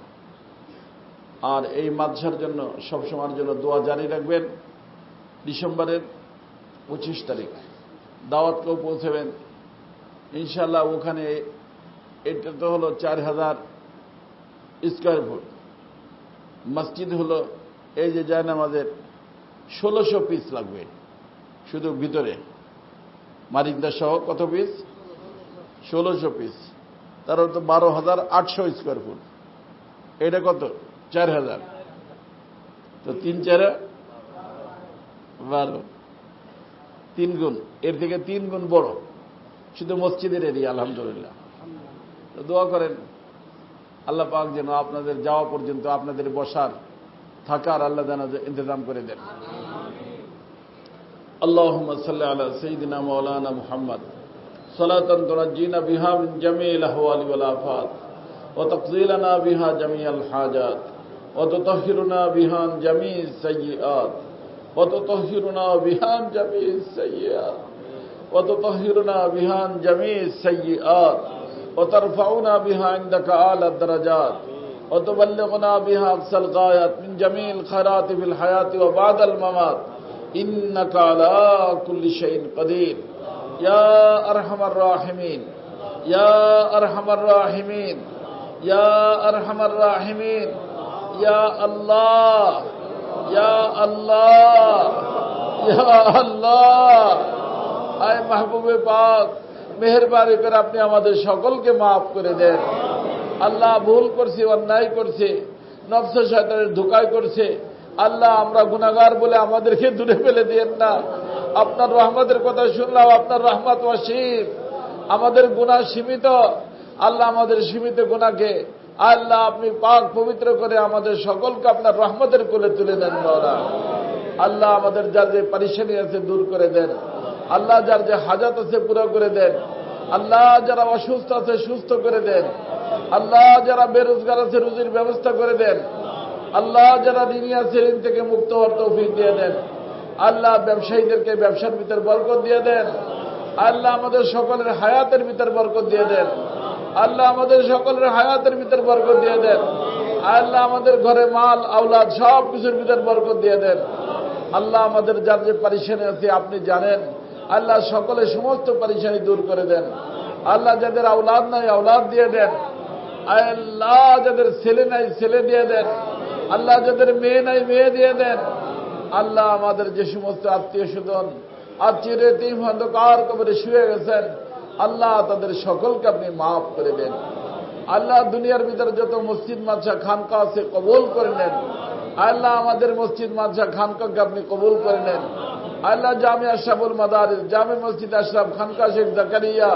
আর এই মাদ্রাসার জন্য সবসময়ের জন্য দোয়া জারি রাখবেন। ডিসেম্বরের 25 তারিখ দাওয়াতকেও পৌঁছবেন ইনশাআল্লাহ। ওখানে এটা তো হলো 4000 স্কোয়ার ফুট, মসজিদ হলো এই যে জায়নামাজের 1600 পিস লাগবে শুধু ভিতরে, মারিকদা সহ কত পিস? 1600 পিস। তার তো 12,800 স্কোয়ার ফুট। এটা কত? 4000। তো 3 4 12, 3 গুণ, এর থেকে 3 গুণ বড় শুধু মসজিদের এরিয়া। আলহামদুলিল্লাহ। তো দোয়া করেন আল্লাহ পাক যেন আপনাদের যাওয়া পর্যন্ত আপনাদের বসার থাকার আল্লাহ যেন ইন্তজাম করে দেন। আল্লাহুম্মা সাল্লি আলা সাইয়্যিদিনা মাওলানা মুহাম্মদ সালাতান তুনাজ্জিনা বিহা মিন জামিল আহওয়ালি ওয়াল আফাত ওয়া তাকযিলানা বিহা জামিআল হাজাত ওয়া তুতাহহিরুনা বিহা আন জামি'is সাইয়্যাত ওয়া তুতাহহিরুনা বিহা আন জামি'is সাইয়্যাত ওয়া তুতাহহিরুনা বিহা আন জামি'is সাইয়্যাত وترفعنا بها عندك أعلى الدرجات وتبلغنا بها أقصى الغايات من جميع الخيرات في الحياة وبعد الممات إنك على كل شيء قدير يا أرحم الراحمين يا أرحم الراحمين يا أرحم الراحمين يا الله يا الله يا الله أي محبوب পাক মেহেরবানি করে আপনি আমাদের সকলকে মাফ করে দেন। আল্লাহ ভুল করছি, অন্যায় করছে, নফস শয়তানের ধোঁকায় করছে। আল্লাহ আমরা গুনাহগার বলে আমাদেরকে দূরে ফেলে দিয়েন না। আপনার রহমতের কথা শুনলাম, আপনার রহমত ওয়াসিম। আমাদের গুনাহ সীমিত। আল্লাহ আমাদের সীমিত গুনাহকে আল্লাহ আপনি পাক পবিত্র করে আমাদের সকলকে আপনার রহমতের কোলে তুলে দেন। মাওলা আল্লাহ আমাদের যার যে পরেশানি আছে দূর করে দেন। আল্লাহ যার যে হাজাত আছে পুরো করে দেন। আল্লাহ যারা অসুস্থ আছে সুস্থ করে দেন। আল্লাহ যারা বেরোজগার আছে রুজির ব্যবস্থা করে দেন। আল্লাহ যারা ঋণী আছে ঋণ থেকে মুক্ত হওয়ার তৌফিক দিয়ে দেন। আল্লাহ ব্যবসায়ীদেরকে ব্যবসার ভিতর বরকত দিয়ে দেন। আল্লাহ আমাদের সকলের হায়াতের ভিতর বরকত দিয়ে দেন। আল্লাহ আমাদের সকলের হায়াতের ভিতর বরকত দিয়ে দেন। আল্লাহ আমাদের ঘরে মাল আওলাদ সব কিছুর ভিতর বরকত দিয়ে দেন। আল্লাহ আমাদের যার যে পরেশানি আছে আপনি জানেন। আল্লাহ সকলের সমস্ত পরেশানি দূর করে দেন। আল্লাহ যাদের আওলাদ নাই আওলাদ দিয়ে দেন। আল্লাহ যাদের ছেলে নাই ছেলে দিয়ে দেন। আল্লাহ যাদের মেয়ে নাই মেয়ে দিয়ে দেন। আল্লাহ আমাদের যে সমস্ত আত্মীয় স্বজন আত্মীয় এতিম অন্ধকার কবরে শুয়ে গেছেন, আল্লাহ তাদের সকলকে আপনি মাফ করে দেন। আল্লাহ দুনিয়ার ভিতরে যত মসজিদ মাদ্রাসা খানকা আছে কবুল করে নেন। আল্লাহ আমাদের মসজিদ মাদ্রাসা খানকাকে আপনি কবুল করে নেন। আল্লাহ জামে আশরাফুল মাদারিস, জামে মসজিদ আশরাফ, খানকা শেখ জাকারিয়া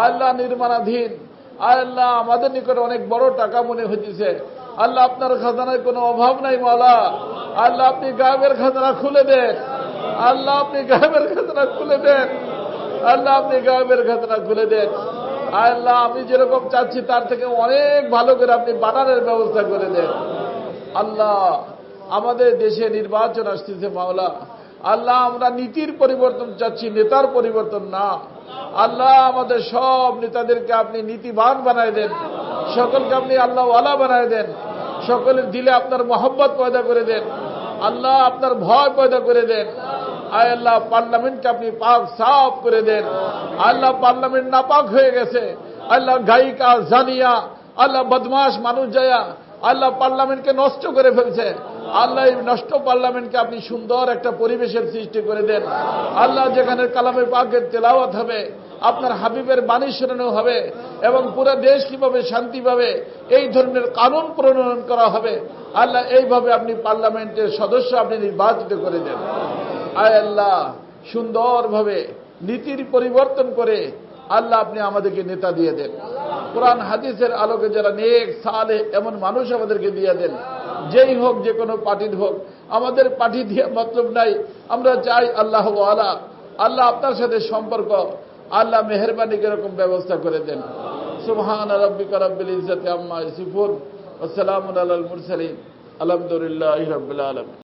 আল্লাহ নির্মাণাধীন। আল্লাহ আমাদের নিকট অনেক বড় টাকা মনে হইতেছে। আল্লাহ আপনার খাজানায় কোনো অভাব নাই মাওলা। আল্লাহ আপনি গায়েবের খাজানা খুলে দেন। আল্লাহ আপনি গায়েবের খাজানা খুলে দেন। আল্লাহ আপনি গায়েবের খাজানা খুলে দেন। আল্লাহ আমি যেরকম চাচ্ছি তার থেকে অনেক ভালো করে আপনি বানানোর ব্যবস্থা করে দেন। আল্লাহ আমাদের দেশে নির্বাচন আসতেছে মাওলা। আল্লাহ আমরা নীতির পরিবর্তন চাচ্ছি, নেতার পরিবর্তন না। আল্লাহ আমাদের সব নেতাদেরকে আপনি নীতিবান বানায় দেন। সকলকে আপনি আল্লাহ ওয়ালা বানায় দেন। সকলের দিলে আপনার মহব্বত পয়দা করে দেন। আল্লাহ আপনার ভয় পয়দা করে দেন। আয় আল্লাহ পার্লামেন্টকে আপনি পাক সাফ করে দেন। আল্লাহ পার্লামেন্ট নাপাক হয়ে গেছে। আল্লাহ গায়িকা জানিয়া আল্লাহ বদমাশ মানুষ যায়া আল্লাহ পার্লামেন্টকে নষ্ট করে ফেলছে। আল্লাহ এই নষ্ট পার্লামেন্টকে আপনি সুন্দর একটা পরিবেশের সৃষ্টি করে দেন। আল্লাহ যেখানে কালামে পাকের তেলাওয়াত হবে, আপনার হাবিবের বাণী শোনানো হবে এবং পুরো দেশ কিভাবে শান্তি পাবে এই ধরনের কানুন প্রণয়ন করা হবে। আল্লাহ এইভাবে আপনি পার্লামেন্টের সদস্য আপনি নির্বাচিত করে দেন। আয় আল্লাহ সুন্দরভাবে নীতির পরিবর্তন করে আল্লাহ আপনি আমাদেরকে নেতা দিয়ে দেন। কোরআন হাদিসের আলোকে যারা নেক সালেহ এমন মানুষ আমাদেরকে দিয়ে দেন। যেই হোক, যে কোনো পার্টির হোক, আমাদের পার্টি দিয়ে মতলব নাই। আমরা চাই আল্লাহ ওয়ালা, আল্লাহ আপনার সাথে সম্পর্ক। আল্লাহ মেহেরবানি এরকম ব্যবস্থা করে দেন। সুবহান রাব্বিকা রাব্বিল ইজ্জাতি আম্মা ইয়াসিফুন ওয়া সালামুন আলাল মুরসালিন আলহামদুলিল্লাহি রাব্বিল আলামিন।